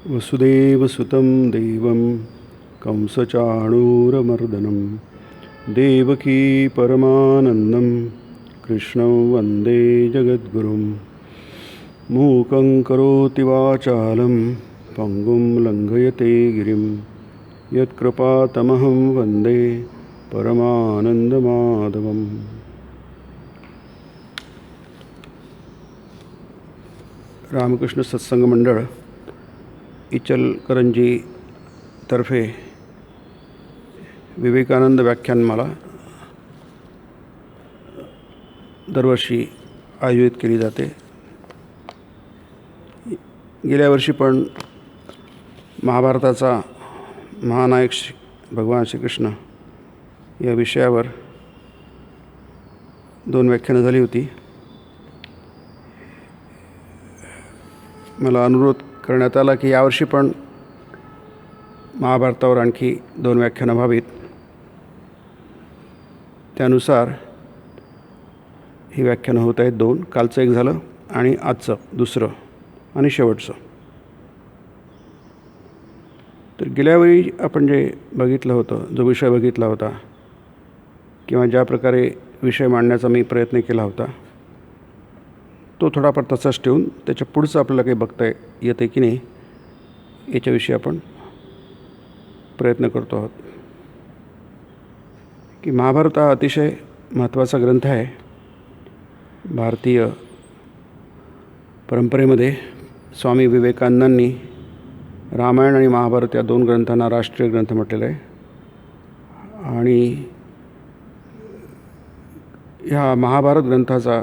वसुदेवसुतं देवं कंसचाणूरमर्दनं देवकी परमानन्दं कृष्णं वन्दे जगद्गुरुं। मूकं करोति वाचालं पङ्गुं लङ्घयते गिरिं यत्कृपातमहं वन्दे परमानन्दमाधवम्। रामकृष्ण सत्संग मंडळ इचलकरंजी तर्फे विवेकानंद व्याख्यानमाला दरवर्षी आयोजित केली जाते. गेल्या वर्षी पण महाभारताचा महानायक भगवान श्रीकृष्ण या विषयावर 2 व्याख्यानं झाली होती. मला अनुरोध करण्यात आला की यावर्षी पण महाभारतावर आणखी 2 व्याख्यानं व्हावीत. त्यानुसार ही व्याख्यानं होत आहेत 2. कालचं एक झालं आणि आजचं दुसरं आणि शेवटचं. तर गेल्यावेळी आपण जे बघितलं होतं, जो विषय बघितला होता किंवा ज्या प्रकारे विषय मांडण्याचा मी प्रयत्न केला होता तो थोडाफार तसाच ठेवून त्याच्या पुढचं आपल्याला काही बघता येते की नाही याच्याविषयी आपण प्रयत्न करतो आहोत. की महाभारत हा अतिशय महत्त्वाचा ग्रंथ आहे. भारतीय परंपरेमध्ये स्वामी विवेकानंदांनी रामायण आणि महाभारत या 2 ग्रंथांना राष्ट्रीय ग्रंथ म्हटलेलं आहे. आणि ह्या महाभारत ग्रंथाचा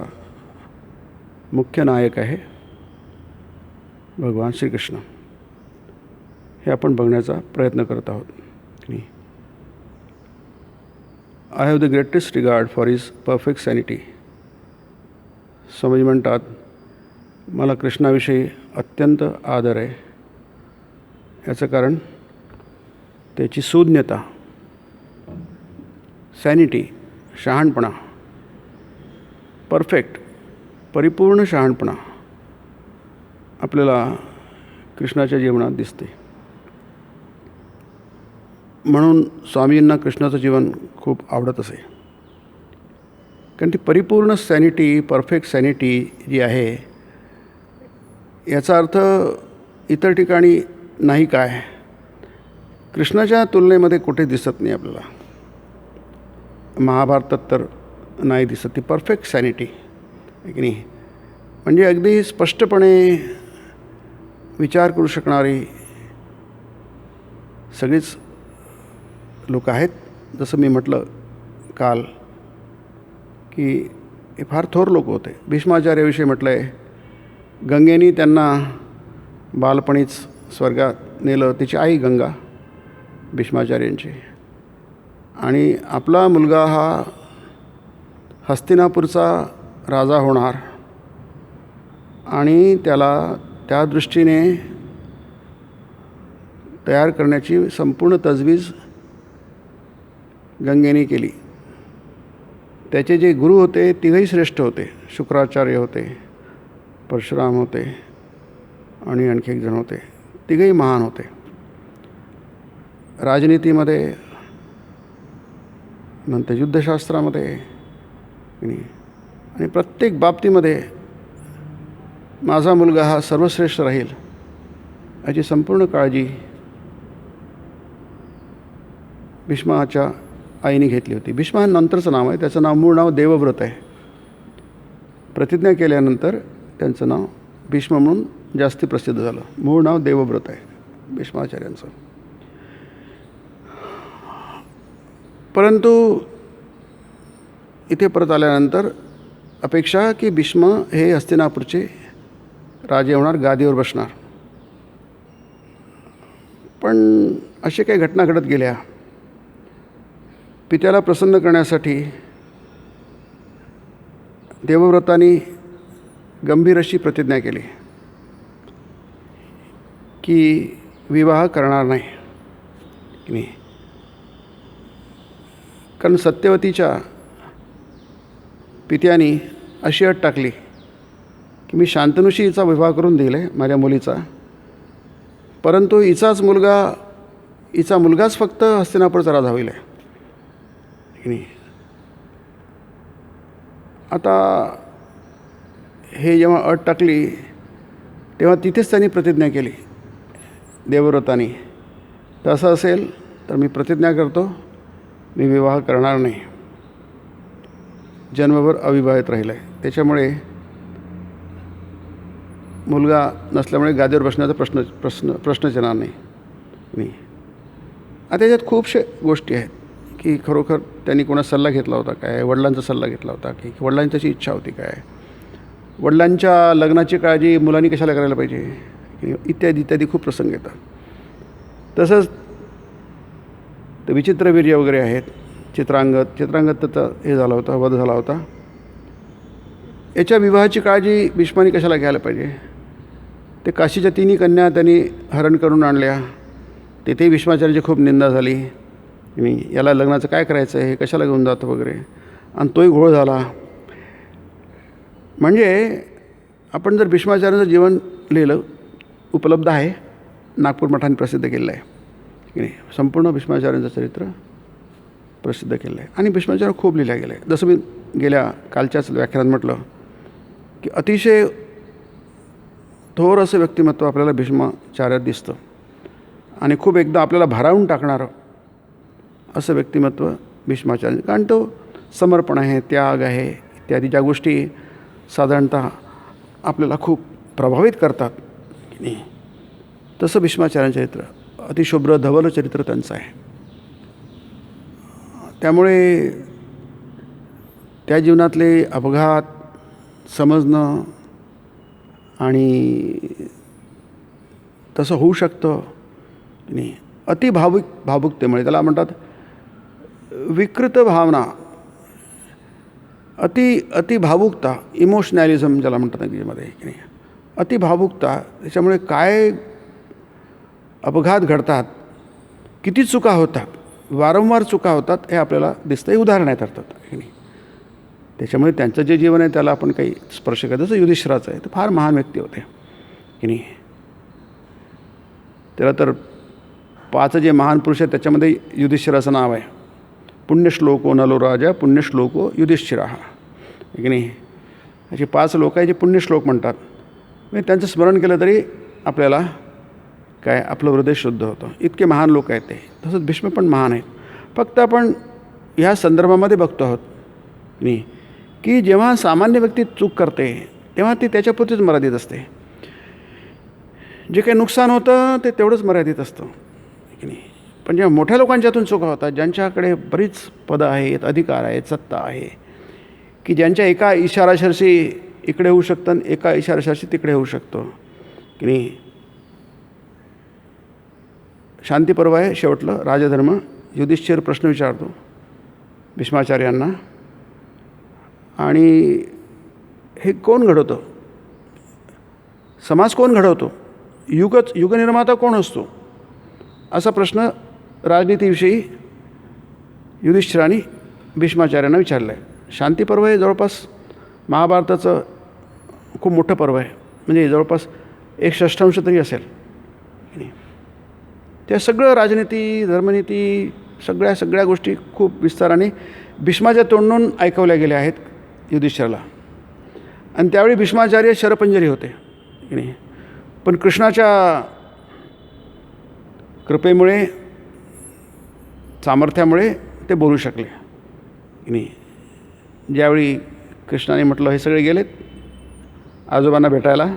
मुख्य नायक आहे भगवान श्रीकृष्ण. हे आपण बघण्याचा प्रयत्न करत आहोत. I have the greatest regard for his perfect sanity. Swami म्हणतात, मला कृष्णाविषयी अत्यंत आदर आहे. याचं कारण त्याची सुज्ञता, सॅनिटी, शहाणपणा, परफेक्ट, परिपूर्ण शहाणपणा आपल्याला कृष्णाच्या जीवनात दिसते. म्हणून स्वामींना कृष्णाचं जीवन खूप आवडत असे. कारण ती परिपूर्ण सॅनिटी, परफेक्ट सॅनिटी जी आहे याचा अर्थ इतर ठिकाणी नाही काय, कृष्णाच्या तुलनेमध्ये कुठे दिसत नाही आपल्याला. महाभारतात तर नाही दिसत ती परफेक्ट सॅनिटी आहे की नाही. म्हणजे अगदी स्पष्टपणे विचार करू शकणारी सगळीच लोक आहेत. जसं मी म्हटलं काल की हे फार थोर लोक होते. भीष्माचार्याविषयी म्हटलं आहे, गंगेने त्यांना बालपणीच स्वर्गात नेलं. तिची आई गंगा भीष्माचार्यांची. आणि आपला मुलगा हा हस्तिनापूरचा राजा होणार आणि त्याला त्या दृष्टीने तयार करण्याची संपूर्ण तजवीज गंगेने केली. त्याचे जे गुरु होते तिघही श्रेष्ठ होते. शुक्राचार्य होते, परशुराम होते आणि आणखी एक जण होते. तिघही महान होते. राजनीतीमध्ये, नंतर युद्धशास्त्रामध्ये आणि प्रत्येक बाबतीमध्ये माझा मुलगा हा सर्वश्रेष्ठ राहील याची संपूर्ण काळजी भीष्माच्या आईने घेतली होती. भीष्मा हे नंतरचं नाव आहे. त्याचं मूळ नाव देवव्रत आहे. प्रतिज्ञा केल्यानंतर त्यांचं नाव भीष्म म्हणून जास्ती प्रसिद्ध झालं. मूळ नाव देवव्रत आहे भीष्माचार्यांचं. परंतु इथे परत आल्यानंतर अपेक्षा की भीष्म हे हस्तिनापूरचे राजे होणार, गादीवर बसणार. पण अशा काही घटना घडत गेल्या. पित्याला प्रसन्न करण्यासाठी देवव्रतांनी गंभीर अशी प्रतिज्ञा केली की विवाह करणार नाही की नाही. कारण सत्यवतीच्या पित्यानी अशी अट टाकली की मी शांतनुशी हिचा विवाह करून दिला आहे माझ्या मुलीचा, परंतु हिचा मुलगाच फक्त हस्तिनापूरचा राजा होईल आहे की नाही. आता हे जेव्हा अट टाकली तेव्हा तिथेच त्यांनी प्रतिज्ञा केली देवव्रतांनी, तसं असेल तर मी प्रतिज्ञा करतो मी विवाह करणार नाही, जन्मभर अविवाहित राहिलं आहे. त्याच्यामुळे मुलगा नसल्यामुळे गादीवर बसण्याचा प्रश्नच येणार नाही. आता त्याच्यात खूपशा गोष्टी आहेत की खरोखर त्यांनी कोणाचा सल्ला घेतला होता काय, वडिलांचा सल्ला घेतला होता की वडिलांची त्याची इच्छा होती काय, वडिलांच्या लग्नाची काळजी मुलांनी कशाला करायला पाहिजे, इत्यादी इत्यादी खूप प्रसंग येतात. तसंच ते विचित्रवीर्य वगैरे आहेत, चित्रांगत त्याचा हे झाला होता, वध झाला होता. याच्या विवाहाची काळजी भीष्माने कशाला घ्यायला पाहिजे. ते काशीच्या 3 कन्या त्यांनी हरण करून आणल्या, तेथेही भीष्माचार्याची खूप निंदा झाली. याला लग्नाचं काय करायचं आहे, हे कशाला घेऊन जातो वगैरे, आणि तोही घोळ झाला. म्हणजे आपण जर भीष्माचार्याचं जीवन लिहिलं, उपलब्ध आहे, नागपूर मठाने प्रसिद्ध केलेलं आहे की नाही. संपूर्ण भीष्माचार्यांचं चरित्र प्रसिद्ध केलं आहे आणि भीष्माचार्य खूप लिहिलं गेलं आहे. जसं मी गेल्या कालच्याच व्याख्यानात म्हटलं की अतिशय थोर असं व्यक्तिमत्व आपल्याला भीष्माचार्यात दिसतं आणि खूप एकदा आपल्याला भारावून टाकणारं असं व्यक्तिमत्व भीष्माचार्य, कारण तो समर्पण आहे, त्याग आहे, इत्यादी ज्या गोष्टी साधारणतः आपल्याला खूप प्रभावित करतात की नाही. तसं भीष्माचार्यांचं चरित्र अतिशुभ्र धवल चरित्र त्यांचं आहे. त्यामुळे त्या जीवनातले अपघात समजणं आणि तसं होऊ शकतं की नाही. भावुकतेमुळे त्याला म्हणतात विकृत भावना, भावुकता, इमोशनॅलिझम ज्याला म्हणतात इंग्रजीमध्ये की नाही. भावुकता, त्याच्यामुळे काय अपघात घडतात, किती चुका होतात, वारंवार चुका होतात, हे आपल्याला दिसतं. हे उदाहरण आहेत अर्थात की नाही. त्याच्यामुळे त्यांचं जे जीवन आहे त्याला आपण काही स्पर्श करतो. जसं युधिष्ठिराचं आहे, तर फार महान व्यक्ती होते की नाही. त्याला तर 5 जे महान पुरुष आहेत त्याच्यामध्ये युधिष्ठिराचं नाव आहे. पुण्यश्लोको नलो राजा पुण्यश्लोको युधिष्ठिरा की नाही. असे 5 लोक आहे जे पुण्यश्लोक म्हणतात. म्हणजे त्यांचं स्मरण केलं तरी आपल्याला काय आपलं हृदय शुद्ध होतं. इतके महान लोक आहेत ते. तसंच भीष्म पण महान आहेत. फक्त आपण ह्या संदर्भामध्ये बघतो आहोत नाही की जेव्हा सामान्य व्यक्ती चूक करते तेव्हा ती त्याच्यापुरतीच मर्यादित असते. जे काही नुकसान होतं ते तेवढंच मर्यादित असतं की नाही. पण जेव्हा मोठ्या लोकांच्यातून चुका होतात, ज्यांच्याकडे बरीच पदं आहेत, अधिकार आहेत, सत्ता आहे, की ज्यांच्या एका इशाराशर्षी इकडे होऊ शकतं आणि एका इशाराशर्षी तिकडे होऊ शकतं की नाही. शांतीपर्व आहे शेवटलं, राजधर्म. युधिष्ठिर प्रश्न विचारतो भीष्माचार्यांना, आणि हे कोण घडवतं, समाज कोण घडवतो, युगनिर्माता कोण असतो, असा प्रश्न राजनीतीविषयी युधिष्ठिराने भीष्माचार्यांना विचारला आहे. शांतीपर्व हे जवळपास महाभारताचं खूप मोठं पर्व आहे. म्हणजे जवळपास 1/6 तरी असेल. त्या सगळं राजनीती, धर्मनीती, सगळ्या गोष्टी खूप विस्ताराने भीष्माच्या तोंडून ऐकवल्या गेल्या आहेत युधिष्ठिराला. आणि त्यावेळी भीष्माचार्य शरपंजरी होते की नाही. पण कृष्णाच्या कृपेमुळे, सामर्थ्यामुळे ते बोलू शकले की नाही. ज्यावेळी कृष्णाने म्हटलं हे सगळे गेलेत आजोबांना भेटायला,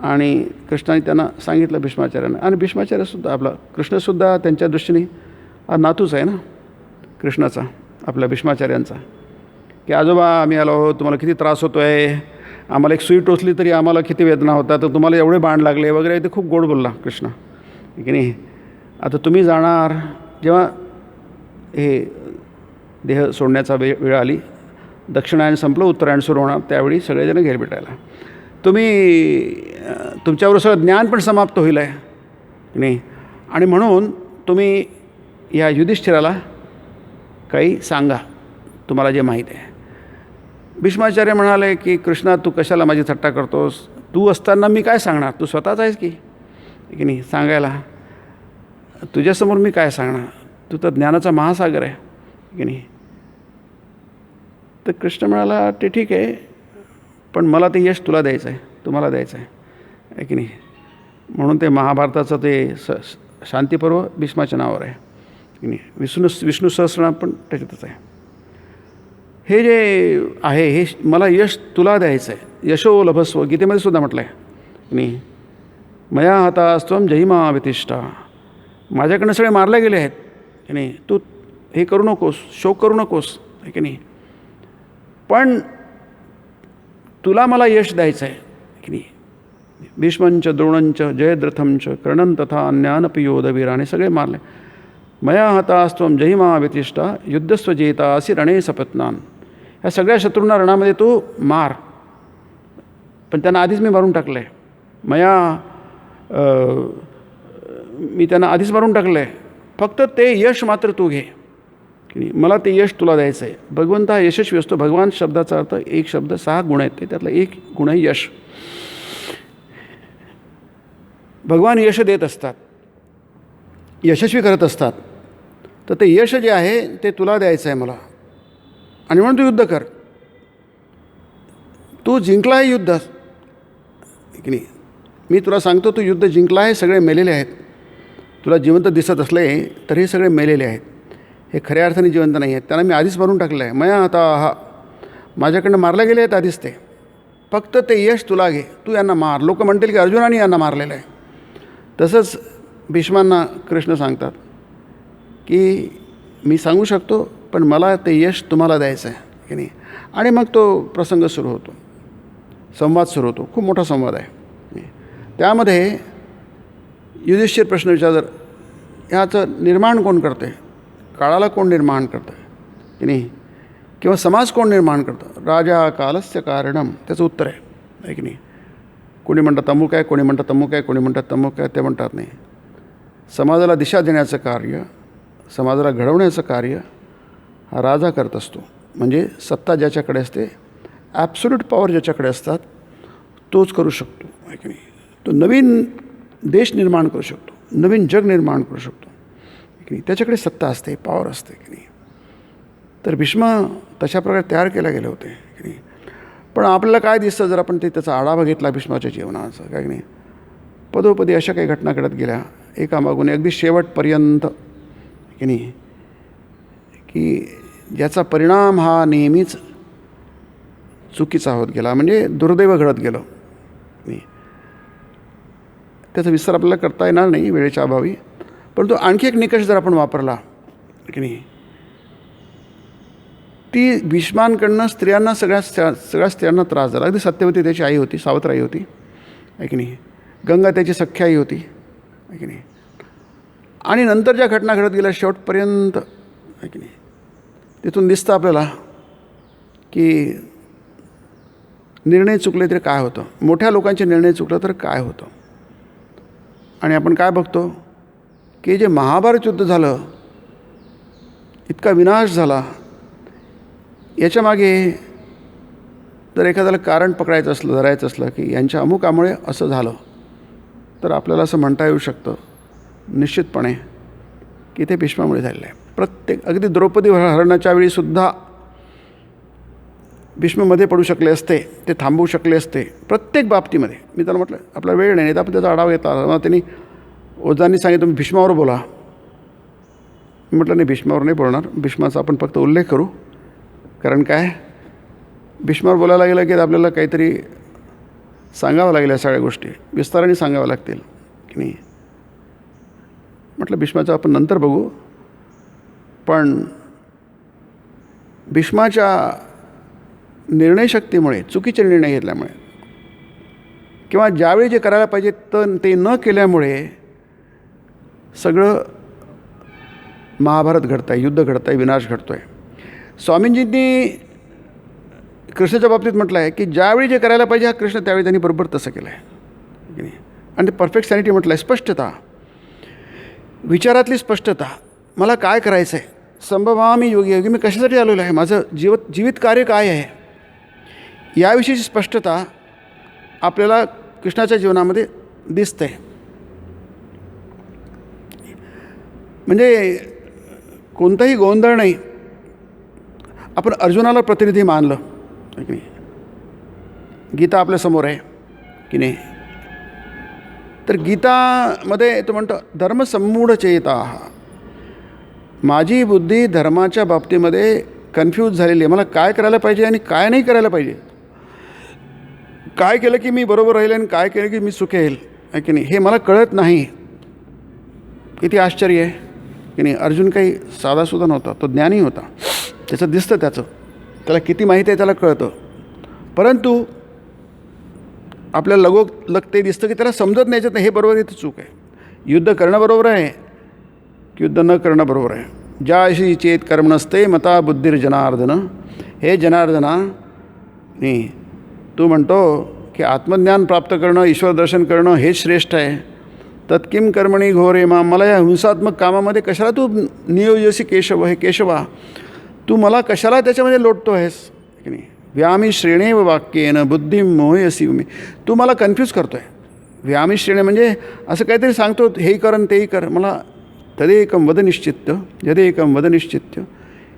आणि कृष्णाने त्यांना सांगितलं भीष्माचार्यांना, आणि भीष्माचार्यसुद्धा आपला कृष्णसुद्धा त्यांच्या दृष्टीने नातूच आहे ना कृष्णाचा, आपल्या भीष्माचार्यांचा, की आजोबा आम्ही आलो आहोत, तुम्हाला किती त्रास होतो आहे, आम्हाला एक सुई टोचली तरी आम्हाला किती वेदना होतात, तर तुम्हाला एवढे बाण लागले वगैरे. ते खूप गोड बोलला कृष्ण की नाही. आता तुम्ही जाणार, जेव्हा हे देह सोडण्याचा वेळ आली, दक्षिणायन संपलं, उत्तरायण सुरू होणार, त्यावेळी सगळेजण घेर भेटायला, तुमच्यावर सगळं ज्ञान पण समाप्त होईल आहे की नाही. आणि म्हणून तुम्ही या युधिष्ठिराला काही सांगा, तुम्हाला जे माहीत आहे. भीष्माचार्य म्हणाले की कृष्णा, तू कशाला माझी थट्टा करतोस, तू असताना मी काय सांगणार, तू स्वतःच आहेस की की नाही सांगायला. तुझ्यासमोर मी काय सांगणार, तू तर ज्ञानाचा महासागर आहे की नाही. तर कृष्ण म्हणाला ते ठीक आहे, पण मला ते यश तुला द्यायचं आहे, तुम्हाला द्यायचं आहे की नाही. म्हणून ते महाभारताचं ते शांतीपर्व भीष्माच्या नावावर आहे की नाही. विष्णू सहस्रनाम पण त्याच्यातच आहे. हे जे आहे हे मला यश तुला द्यायचं आहे. यशो लभस्व गीतेमध्ये सुद्धा म्हटलं आहे की नाही. मया हतास्त्वं जहिमा वितिष्ठा, माझ्याकडनं सगळे मारले गेले आहेत की नाही. तू हे करू नकोस, शोक करू नकोस की नाही. पण तुला मला यश द्यायचं आहे की नाही. भीष्मंच द्रोणंच जयद्रथंच कर्णं तथा अन्यानपि योधवीराने सगळे मारले. मया हतास्त्वं जहिमा वितिष्ठा युद्धस्व जेता असि रणे सपत्नान. ह्या सगळ्या शत्रूंना रणामध्ये तू मार, पण त्यांना आधीच मी मारून टाकलं आहे. मी त्यांना आधीच मारून टाकलं आहे. फक्त ते यश मात्र तू घे की नाही. मला ते यश तुला द्यायचं आहे. भगवंत हा यशस्वी असतो. भगवान शब्दाचा अर्थ एक शब्द 6 गुण आहेत, त्यातला एक गुण आहे यश. भगवान यश देत असतात, यशस्वी करत असतात. तर ते यश जे आहे ते तुला द्यायचं आहे मला, आणि म्हणून तू युद्ध कर. तू जिंकला आहे युद्ध की नाही. मी तुला सांगतो तू युद्ध जिंकला आहे. सगळे मेलेले आहेत. तुला जिवंत दिसत असले तर हे सगळे मेलेले आहेत. हे खऱ्या अर्थाने जिवंत नाही आहेत. त्यांना मी आधीच मारून टाकलं आहे. मया आता हा माझ्याकडनं मारले गेले आहेत आधीच ते. फक्त ते यश तुला घे, तू यांना मार. लोक म्हणतील की अर्जुनाने यांना मारलेलं आहे. तसंच भीष्मांना कृष्ण सांगतात की मी सांगू शकतो, पण मला ते यश तुम्हाला द्यायचं आहे की नाही. आणि मग तो प्रसंग सुरू होतो, संवाद सुरू होतो. खूप मोठा संवाद आहे. त्यामध्ये युधिष्ठिर प्रश्न विचारतात, ह्याचं निर्माण कोण करते, काळाला कोण निर्माण करतं की नाही, किंवा समाज कोण निर्माण करतं. राजा कालस्य कारणम, त्याचं उत्तर आहे की नाही. कोणी म्हणतात अमुक आहे, कोणी म्हणतात तमुक आहे, कोणी म्हणतात तमुक आहे. ते म्हणतात नाही, समाजाला दिशा देण्याचं कार्य, समाजाला घडवण्याचं कार्य हा राजा करत असतो. म्हणजे सत्ता ज्याच्याकडे असते, ॲब्सोल्यूट पॉवर ज्याच्याकडे असतात, तोच करू शकतो की नाही. तो नवीन देश निर्माण करू शकतो, नवीन जग निर्माण करू शकतो की नाही. त्याच्याकडे सत्ता असते, पॉवर असते की नाही. तर भीष्म तशा प्रकारे तयार केले गेले होते की नाही. पण आपल्याला काय दिसतं जर आपण त्याचा आढावा घेतला भीष्माच्या जीवनाचा, काय की नाही. पदोपदी अशा काही घटना घडत गेल्या एकामागून अगदी शेवटपर्यंत की नाही, की ज्याचा परिणाम हा नेहमीच चुकीचा होत गेला, म्हणजे दुर्दैव घडत गेलं नाही. त्याचा विस्तार आपल्याला करता येणार नाही वेळेच्या अभावी. परंतु आणखी एक निकष जर आपण वापरला की नाही, ती भीष्मांकडनं स्त्रियांना सगळ्या स्त्रियांना त्रास झाला. अगदी सत्यवती त्याची आई होती, सावत्र आई होती आहे की नाही. गंगा त्याची सख्या आई होती आहे की नाही. आणि नंतर ज्या घटना घडत गेल्या शेवटपर्यंत आहे की नाही, तिथून दिसतं आपल्याला की निर्णय चुकले तरी काय होतं, मोठ्या लोकांचे निर्णय चुकलं तर काय होतं. आणि आपण काय बघतो की जे महाभारत युद्ध झालं, इतका विनाश झाला, याच्यामागे जर एखाद्याला कारण पकडायचं असलं, धरायचं असलं की यांच्या अमुकामुळे असं झालं, तर आपल्याला असं म्हणता येऊ शकतं निश्चितपणे की ते भीष्मामुळे झालेलं आहे. प्रत्येक अगदी द्रौपदी हरणाच्या वेळीसुद्धा भीष्ममध्ये पडू शकले असते, ते थांबवू शकले असते. प्रत्येक बाबतीमध्ये मी त्याला म्हटलं आपला वेळ नाही, तर आपण त्याचा आढावा घेतला. मग त्यांनी ओझांनी सांगितलं तुम्ही भीष्मावर बोला. मी म्हटलं नाही, भीष्मावर नाही बोलणार. भीष्माचा आपण फक्त उल्लेख करू. कारण काय, भीष्मावर बोलायला गेलं की आपल्याला काहीतरी सांगावं लागेल, या सगळ्या गोष्टी विस्ताराने सांगाव्या लागतील की नाही. म्हटलं भीष्माचं आपण नंतर बघू. पण भीष्माच्या निर्णयशक्तीमुळे, चुकीचे निर्णय घेतल्यामुळे, किंवा ज्यावेळी जे करायला पाहिजे तर ते न केल्यामुळे सगळं महाभारत घडतं आहे, युद्ध घडतं आहे, विनाश घडतो आहे. स्वामींजींनी कृष्णाच्या बाबतीत म्हटलं आहे की ज्यावेळी जे करायला पाहिजे हा कृष्ण त्यावेळी त्यांनी बरोबर तसं केलं आहे की नाही. आणि ते परफेक्ट सॅनिटी म्हटलं आहे, स्पष्टता, विचारातली स्पष्टता. मला काय करायचं आहे, संभवामी योगी योगी, मी कशासाठी आलेलो आहे, माझं जीवित कार्य काय आहे, याविषयीची स्पष्टता आपल्याला कृष्णाच्या जीवनामध्ये दिसते. म्हणजे कोणताही गोंधळ नाही. आपण अर्जुनाला प्रतिनिधी मानलं की नाही, गीता आपल्यासमोर आहे की नाही, तर गीतामध्ये तो म्हणतो धर्मसम्मूढ चेता, माझी बुद्धी धर्माच्या बाबतीमध्ये कन्फ्यूज झालेली आहे. मला काय करायला पाहिजे आणि काय नाही करायला पाहिजे, काय केलं की मी बरोबर राहील आणि काय केलं की मी चुकेल आहे की नाही, हे मला कळत नाही. किती आश्चर्य आहे की नाही. अर्जुन काही साधासुद्धा नव्हता, तो ज्ञानी होता. त्याचं दिसतं, त्याला किती माहिती आहे त्याला कळतं. परंतु आपल्याला लगोलग ते दिसतं की त्याला समजत नाही याच्यात हे बरोबर आहे, ते चूक आहे. युद्ध करणं बरोबर आहे की युद्ध न करणं बरोबर आहे. ज्याशी चेत कर्म नसते मता बुद्धिर्जनार्दन. हे जनार्दना, नाही तू म्हणतो की आत्मज्ञान प्राप्त करणं, ईश्वर दर्शन करणं हेच श्रेष्ठ आहे. तत्किम कर्मणी घोरे मा, मला या हिंसात्मक कामामध्ये कशाला तू नियोजसी केशव, हे केशवा तू मला कशाला त्याच्यामध्ये लोटतो आहेस की नाही. व्यामी श्रेणेव वाक्येन बुद्धिम मोहयसी मी, तू मला कन्फ्यूज करतो आहे. व्यामी श्रेणे म्हणजे असं काहीतरी सांगतो, हेही कर आणि तेही कर. मला तदेकं वद निश्चित्य यदेकं वद निश्चित्य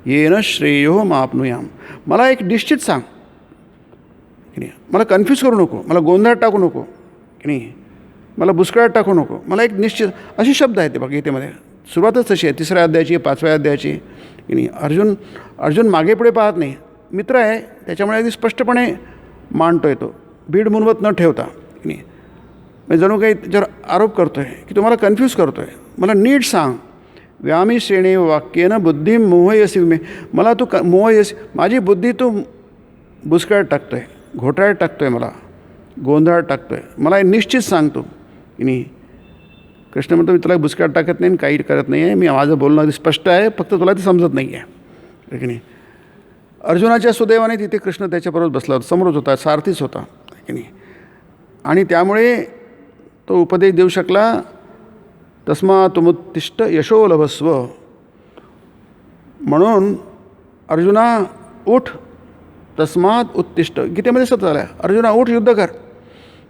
येन श्रेयो माप्नुयाम. मला एक निश्चित सांग की नाही, मला कन्फ्यूज करू नको, मला गोंधळात टाकू नको की नाही, मला बुचकळ्यात टाकू नको. मला एक निश्चित, असे शब्द आहेत ते बघा गीतेमध्ये. सुरुवातच तशी आहे, 3ऱ्या अध्यायाची 5व्या अध्यायाची की नाही. अर्जुन मागे पुढे पाहत नाही, मित्र आहे त्याच्यामुळे अगदी स्पष्टपणे मांडतो आहे तो, भीड मुनवत न ठेवता की नाही. म्हणजे जणू काही त्याच्यावर आरोप करतो आहे की तुम्हाला कन्फ्यूज करतो आहे. मला नीट सांग. व्यामी श्रेणी वाक्येनं बुद्धी मोहयसी मे, मला तू मोहयसी, माझी बुद्धी तू बुचकळ्यात टाकतो आहे, घोटाळ्यात टाकतो आहे, मला गोंधळात टाकतो आहे. मला निश्चित सांगतो की नाही. कृष्ण म्हणतो मी तुला बुचकळ्यात टाकत नाही, काही करत नाही आहे, मी माझं बोलणं अगदी स्पष्ट आहे, फक्त तुला ते समजत नाही आहे की नाही. अर्जुनाच्या सुदैवाने तिथे कृष्ण त्याच्याबरोबर बसला होता, समोरच होता, सारथीच होता की नाही. आणि त्यामुळे तो उपदेश देऊ शकला. तस्मात्मुत्तिष्ठ यशो लभस्व, म्हणून अर्जुना उठ, तस्मात उत्तिष्ठ. गीतेमध्ये सतत आलं आहे, अर्जुना उठ, युद्ध कर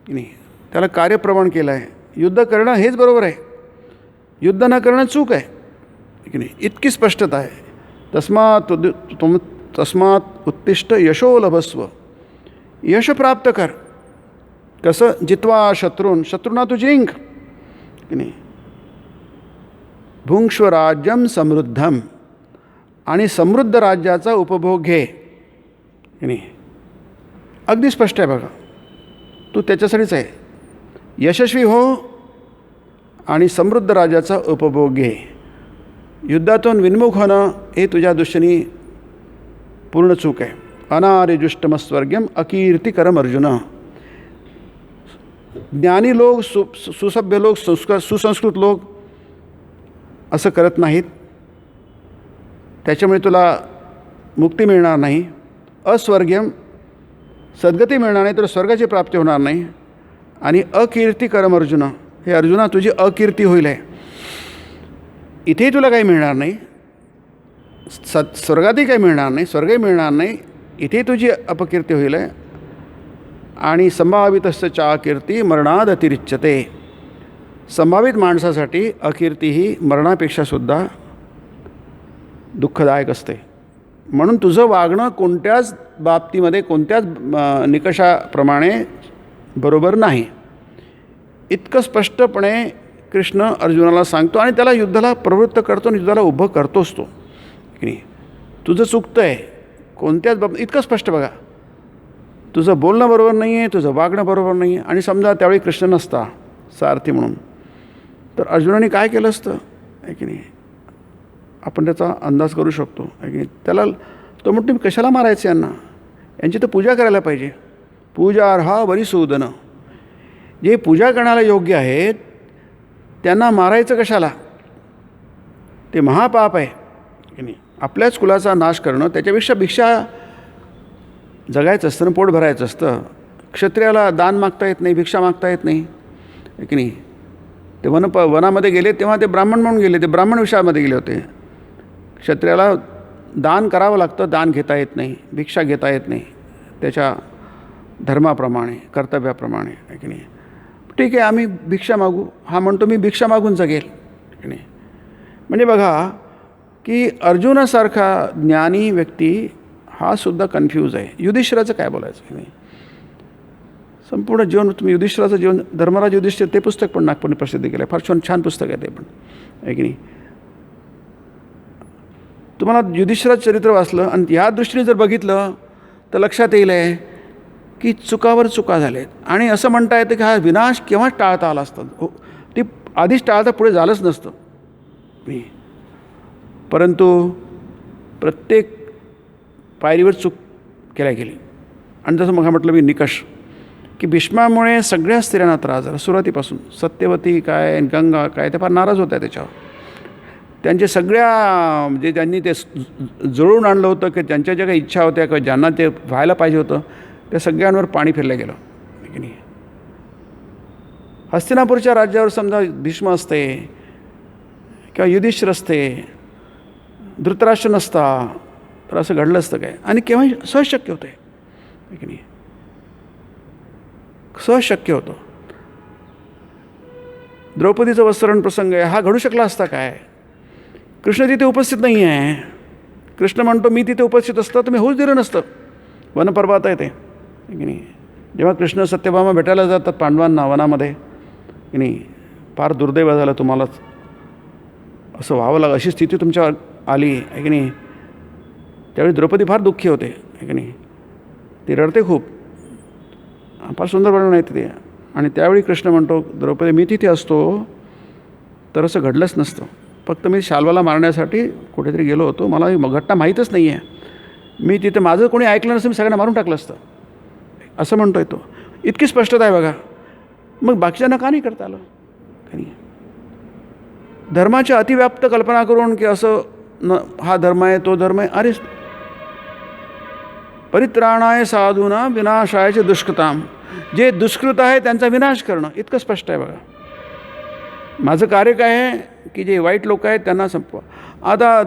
की नाही. त्याला कार्यप्रमाण केलं आहे. युद्ध करणं हेच बरोबर आहे, युद्ध न करणं चूक आहे की नाही. इतकी स्पष्टता आहे. तस्मात उत्तिष्ठ यशो लभस्व, यश प्राप्त कर. कसं, जित्वा शत्रूंना तू जिंक की नाही. भुंक्ष्व राज्यम समृद्धम, आणि समृद्ध राज्याचा उपभोग घे की नाही. अगदी स्पष्ट आहे बघा, तू त्याच्यासाठीच आहे. यशस्वी हो आणि समृद्ध राज्याचा उपभोग घे. युद्धातून विन्मुख होणं हे तुझ्या दृष्टीने पूर्ण चूक आहे. अनार्यजुष्टमस्वर्ग्यम अकीर्तिकरम अर्जुन. ज्ञानी लोक, सुसभ्य लोक, सुसंस्कृत लोक असं करत नाहीत. त्याच्यामुळे तुला मुक्ती मिळणार नाही. अस्वर्ग्यम, सद्गती मिळणार नाही, तुला स्वर्गाची प्राप्ती होणार नाही. आणि अकीर्तिकरम अर्जुन, हे अर्जुना तुझी अकीर्ती होईल आहे. इथेही तुला काही मिळणार नाही, स्वर्गातही काही मिळणार नाही, स्वर्गही मिळणार नाही, इथे तुझी अपकीर्ती होईल आहे. आणि संभावितस्य चा कीर्ती मरणाद अतिरिच्यते. संभावित माणसासाठी अकीर्ती ही मरणापेक्षासुद्धा दुःखदायक असते. म्हणून तुझं वागणं कोणत्याच बाबतीमध्ये, कोणत्याच निकषाप्रमाणे बरोबर नाही. इतकं स्पष्टपणे कृष्ण अर्जुनाला सांगतो आणि त्याला युद्धाला प्रवृत्त करतो आणि युद्धाला उभं करतोच तो की नाही. तुझं चुकतं आहे कोणत्याच बाबतीत, इतकं स्पष्ट बघा. तुझं बोलणं बरोबर नाही आहे, तुझं वागणं बरोबर नाही आहे. आणि समजा त्यावेळी कृष्ण नसता सारथी म्हणून, तर अर्जुनाने काय केलं असतं आहे की नाही, आपण त्याचा अंदाज करू शकतो आहे की नाही. त्याला तो म्हणतो मी कशाला मारायचं यांना, यांची तर पूजा करायला पाहिजे. पूजा अर्हा वरिसूदन, जे पूजा करण्याला योग्य आहेत त्यांना मारायचं कशाला, ते महापाप आहे की नाही. आपल्याच कुलाचा नाश करणं, त्याच्यापेक्षा भिक्षा जगायचं असतं, पोट भरायचं असतं. क्षत्रियाला दान मागता येत नाही, भिक्षा मागता येत नाही की नाही. ते वनामध्ये गेले तेव्हा ते ब्राह्मण म्हणून गेले, ते ब्राह्मण विषयामध्ये गेले होते. क्षत्रियाला दान करावं लागतं, दान घेता येत नाही, भिक्षा घेता येत नाही, त्याच्या धर्माप्रमाणे, कर्तव्याप्रमाणे आहे की नाही. ठीक आहे आम्ही भिक्षा मागू, हा म्हणतो मी भिक्षा मागून जगेल की नाही. म्हणजे बघा की अर्जुनासारखा ज्ञानी व्यक्ती हा सुद्धा कन्फ्यूज आहे. युधिष्ठिराचं काय बोलायचं नाही. संपूर्ण जीवन तुम्ही युधिष्ठिराचं जीवन, धर्मराज युधिष्ठिर, ते पुस्तक पण नागपूरने प्रसिद्ध केलं आहे. फार छान पुस्तक आहे ते पण, आहे की नाही. तुम्हाला युधिष्ठिराचं चरित्र वाचलं आणि या दृष्टीने जर बघितलं तर लक्षात येईल आहे की चुकावर चुका झाल्यात. आणि असं म्हणता येतं की हा विनाश केव्हाच टाळता आला असता. ती आधीच टाळता पुढे झालंच नसतं. परंतु प्रत्येक पायरीवर चूक केल्या गेली. आणि जसं मग म्हटलं मी निकष की भीष्मामुळे सगळ्या स्त्रियांना त्रास झाला. सुरुवातीपासून सत्यवती काय, गंगा काय, ते फार नाराज होत्या त्याच्यावर. त्यांच्या सगळ्या जे त्यांनी ते जुळवून आणलं होतं की त्यांच्या ज्या काही इच्छा होत्या किंवा ज्यांना ते व्हायला पाहिजे होतं त्या सगळ्यांवर पाणी फिरलं गेलं, की नाही. हस्तिनापूरच्या राज्यावर समजा भीष्म असते किंवा युधिष्ठिर असते, धृतराष्ट्र नसता तर असं घडलं असतं काय. आणि केव्हाही सहज शक्य होतं, की नाही. सहज शक्य होतं. द्रौपदीचं वस्त्रण प्रसंग आहे, हा घडू शकला असता काय. कृष्ण तिथे उपस्थित नाही आहे. कृष्ण म्हणतो मी तिथे उपस्थित असतं तर मी होऊच दिलं नसतं. वनपर्वात आहे ते, की नाही. जेव्हा कृष्ण सत्यभामा भेटायला जातात पांडवांना वनामध्ये, की नाही, फार दुर्दैव झालं तुम्हालाच, असं व्हावं लागलं, अशी स्थिती तुमच्यावर आली, आहे की नाही. त्यावेळी द्रौपदी फार दुःखी होते, आहे की नाही. ती रडते खूप. फार सुंदर वर्णन आहे ते. आणि त्यावेळी कृष्ण म्हणतो द्रौपदी मी तिथे असतो तर असं घडलंच नसतं. फक्त मी शाल्वाला मारण्यासाठी कुठेतरी गेलो होतो, मला घटना माहीतच नाही आहे. मी तिथे माझं कोणी ऐकलं नसतं, मी सगळ्यांना मारून टाकलं असतं, असं म्हणतो आहे तो. इतकी स्पष्टता आहे बघा. मग बाकीच्यांना का नाही करता आलं, का नाही. धर्माच्या अतिव्याप्त कल्पना करून की असं हा धर्म आहे तो धर्म आहे. अरे परित्राणाय साधूना विनाशायचे दुष्कृताम, जे दुष्कृत आहे त्यांचा विनाश करणं, इतकं स्पष्ट आहे बघा. माझं कार्य काय आहे की जे वाईट लोक आहेत त्यांना संपवा. आता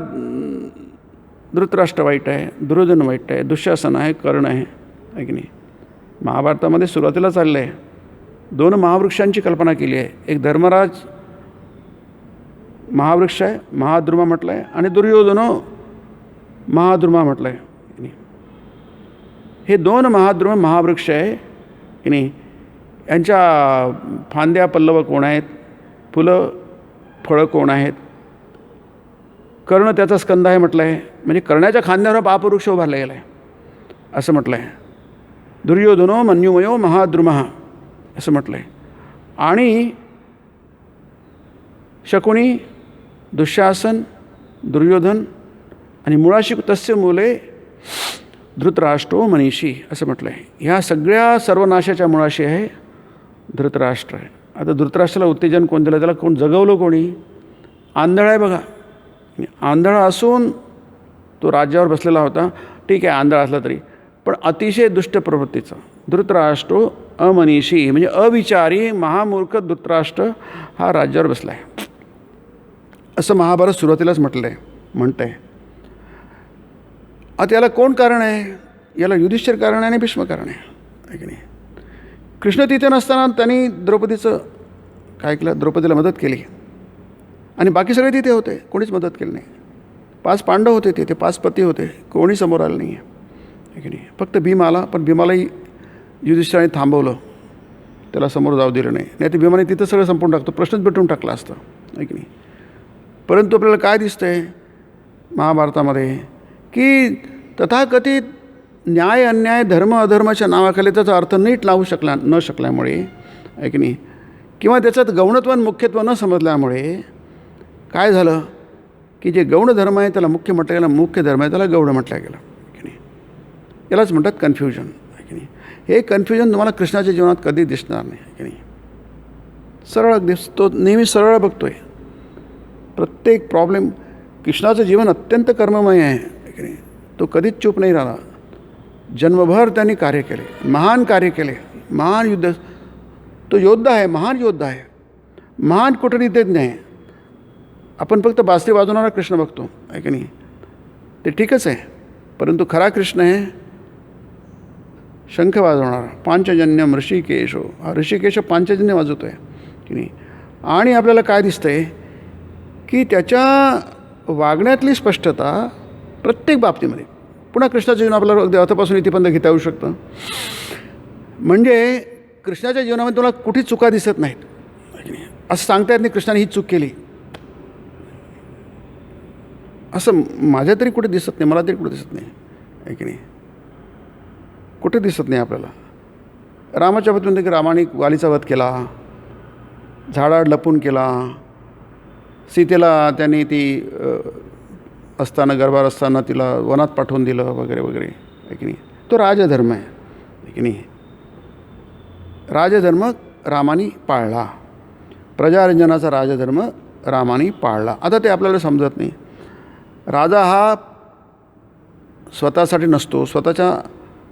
धृतराष्ट्र वाईट आहे, दुर्योधन वाईट आहे, दुःशासन आहे, कर्ण आहे की नाही. महाभारतामध्ये सुरुवातीला चाललं आहे, 2 महावृक्षांची कल्पना केली आहे. एक धर्मराज महावृक्ष आहे, महाद्रुमा म्हटलं आहे, आणि दुर्योधन महाद्रुमा म्हटलं आहे, की नाही. हे 2 महाद्रुम महावृक्ष आहे, की नाही. यांच्या फांद्या पल्लव कोण आहेत, फुलं फळं कोण आहेत. कर्ण त्याचा स्कंद आहे म्हटलं आहे, म्हणजे कर्णाच्या खांद्यावर पापवृक्ष उभारला गेला आहे असं म्हटलं आहे. दुर्योधनो मन्युमयो महाद्रुमः असं म्हटलं आहे. आणि शकुनी, दुःशासन, दुर्योधन आणि मुळाशी तस्य मुले धृतराष्ट्रो मनीषी असं म्हटलं आहे. ह्या सगळ्या सर्वनाशाच्या मुळाशी आहे धृतराष्ट्र आहे. आता धृतराष्ट्राला उत्तेजन कोण दिलं, त्याला कोण जगवलं, कोणी. आंधळा आहे बघा. आंधळा असून तो राज्यावर बसलेला होता. ठीक आहे आंधळा असला तरी, पण अतिशय दुष्ट प्रवृत्तीचा. धृतराष्ट्रो अमनीषी म्हणजे अविचारी महामूर्ख धृतराष्ट्र हा राज्यावर बसला आहे असं महाभारत सुरुवातीलाच म्हटलं आहे, म्हणतं आहे. आता याला कोण कारण आहे. याला युधिष्ठिर कारण आहे आणि भीष्म कारण आहे की नाही. कृष्ण तिथे नसताना त्यांनी द्रौपदीचं काय केलं, द्रौपदीला मदत केली आणि बाकी सगळे तिथे होते, कोणीच मदत केली नाही. 5 पांडव होते तिथे, 5 पती होते, कोणी समोर आलं नाही आहे की नाही. फक्त भीम आला, पण भीमालाही युधिष्ठिराने थांबवलं, त्याला समोर जाऊ दिलं नाही तर भीमाने तिथं सगळं संपून टाकतो, प्रश्नच भेटून टाकला असतं, आहे की नाही. परंतु आपल्याला काय दिसतंय महाभारतामध्ये की तथाकथित न्याय अन्याय धर्म अधर्माच्या नावाखाली त्याचा अर्थ नीट लावू न शकल्यामुळे, आहे की नाही, किंवा त्याच्यात गौणत्व आणि मुख्यत्व न समजल्यामुळे काय झालं की जे गौण धर्म आहे त्याला मुख्य म्हटलं गेलं, मुख्य धर्म आहे त्याला गौण म्हटलं गेलं, की नाही. यालाच म्हणतात कन्फ्युजन, आहे की नाही. हे कन्फ्युजन तुम्हाला कृष्णाच्या जीवनात कधी दिसणार नाही, की नाही. सरळ दिसतो, नेहमी सरळ बघतोय. प्रत्येक प्रॉब्लेम, कृष्णाचं जीवन अत्यंत कर्ममय आहे, की नाही. तो कधीच चूप नाही राहिला. जन्मभर त्यांनी कार्य केले, महान कार्य केले, महान युद्ध. तो योद्धा आहे, महान योद्धा आहे, महान कुटनीतिज्ञ आहे. आपण फक्त बासरी वाजवणारा कृष्ण बघतो, आहे की नाही. ते ठीकच आहे, परंतु खरा कृष्ण आहे शंख वाजवणारा. पांचजन्यम ऋषिकेशो, हा ऋषिकेश पांचजन्य वाजवतो आहे, की नाही. आणि आपल्याला काय दिसतंय की त्याच्या वागण्यातली स्पष्टता प्रत्येक बाबतीमध्ये, पुन्हा कृष्णाचं जीवन आपल्याला अगदी अर्थापासून इथेपर्यंत घेता येऊ शकतं. म्हणजे कृष्णाच्या जीवनामध्ये तुम्हाला कुठे चुका दिसत नाहीत. असं सांगता येत नाही कृष्णाने ही चूक केली, असं माझ्या तरी कुठे दिसत नाही, मला तरी कुठे दिसत नाही, आहे की नाही? कुठे दिसत नाही आपल्याला. रामाच्या बाबतीमध्ये की रामाने वालीचा वध केला, झाडाआड लपून केला, सीतेला त्यांनी ती असताना गर्भार असताना तिला वनात पाठवून दिलं वगैरे वगैरे, आहे की नाही? तो राजधर्म आहे की नाही? राजधर्म रामाने पाळला, प्रजारंजनाचा राजधर्म रामाने पाळला. आता ते आपल्याला समजत नाही. राजा हा स्वतःसाठी नसतो, स्वतःच्या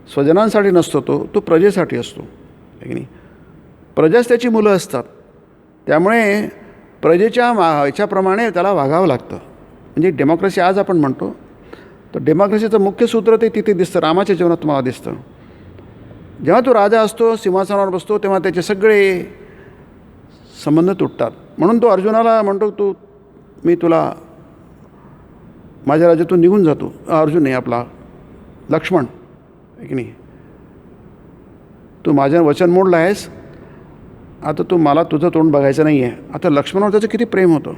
स्वजनांसाठी नसतो, तो प्रजेसाठी असतो, आहे की नाही? प्रजाच त्याची मुलं असतात. त्यामुळे प्रजेच्या ह्याच्याप्रमाणे त्याला वागावं लागतं. म्हणजे डेमोक्रेसी आज आपण म्हणतो, तर डेमोक्रेसीचं मुख्य सूत्र ते तिथे दिसतं, रामाच्या जीवनात तुम्हाला दिसतं. जेव्हा तो राजा असतो, सिंहासनावर बसतो, तेव्हा त्याचे सगळे संबंध तुटतात. म्हणून तो अर्जुनाला म्हणतो, मी तुला माझ्या राज्यातून निघून जातो. अर्जुन नाही, आपला लक्ष्मण, आहे की नाही? तू माझ्या वचन मोडलं आहेस, आता तू मला तुझं तोंड बघायचं नाही आहे. आता लक्ष्मणावर त्याचं किती प्रेम होतं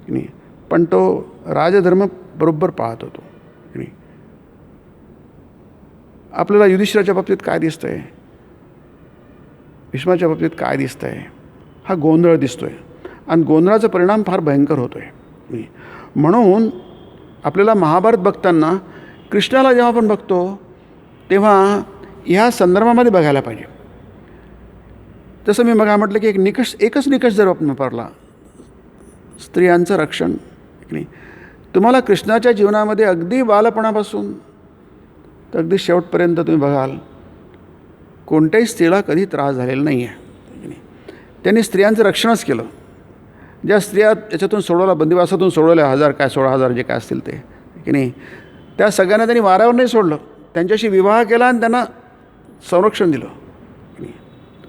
की नाही, पण तो राजधर्म बरोबर पाहत होतो की नाही. आपल्याला युधिष्ठिराच्या बाबतीत काय दिसतं आहे, भीष्माच्या बाबतीत काय दिसतं आहे, हा गोंधळ दिसतो आहे. आणि गोंधळाचा परिणाम फार भयंकर होतो आहे. म्हणून आपल्याला महाभारत बघताना कृष्णाला जेव्हा आपण बघतो तेव्हा ह्या संदर्भामध्ये बघायला पाहिजे. जसं मी मग म्हटलं की एकच निकष जर आपण वापरला, स्त्रियांचं रक्षण, नाही, तुम्हाला कृष्णाच्या जीवनामध्ये अगदी बालपणापासून तर अगदी शेवटपर्यंत तुम्ही बघाल, कोणत्याही स्त्रीला कधी त्रास झालेला नाही आहे. त्यांनी स्त्रियांचं रक्षणच केलं. ज्या स्त्रिया याच्यातून सोडवल्या, बंदिवासातून सोडवल्या, 16,000 जे काय असतील ते, की नाही, त्या सगळ्यांना त्यांनी वाऱ्यावर नाही सोडलं, त्यांच्याशी विवाह केला आणि त्यांना संरक्षण दिलं.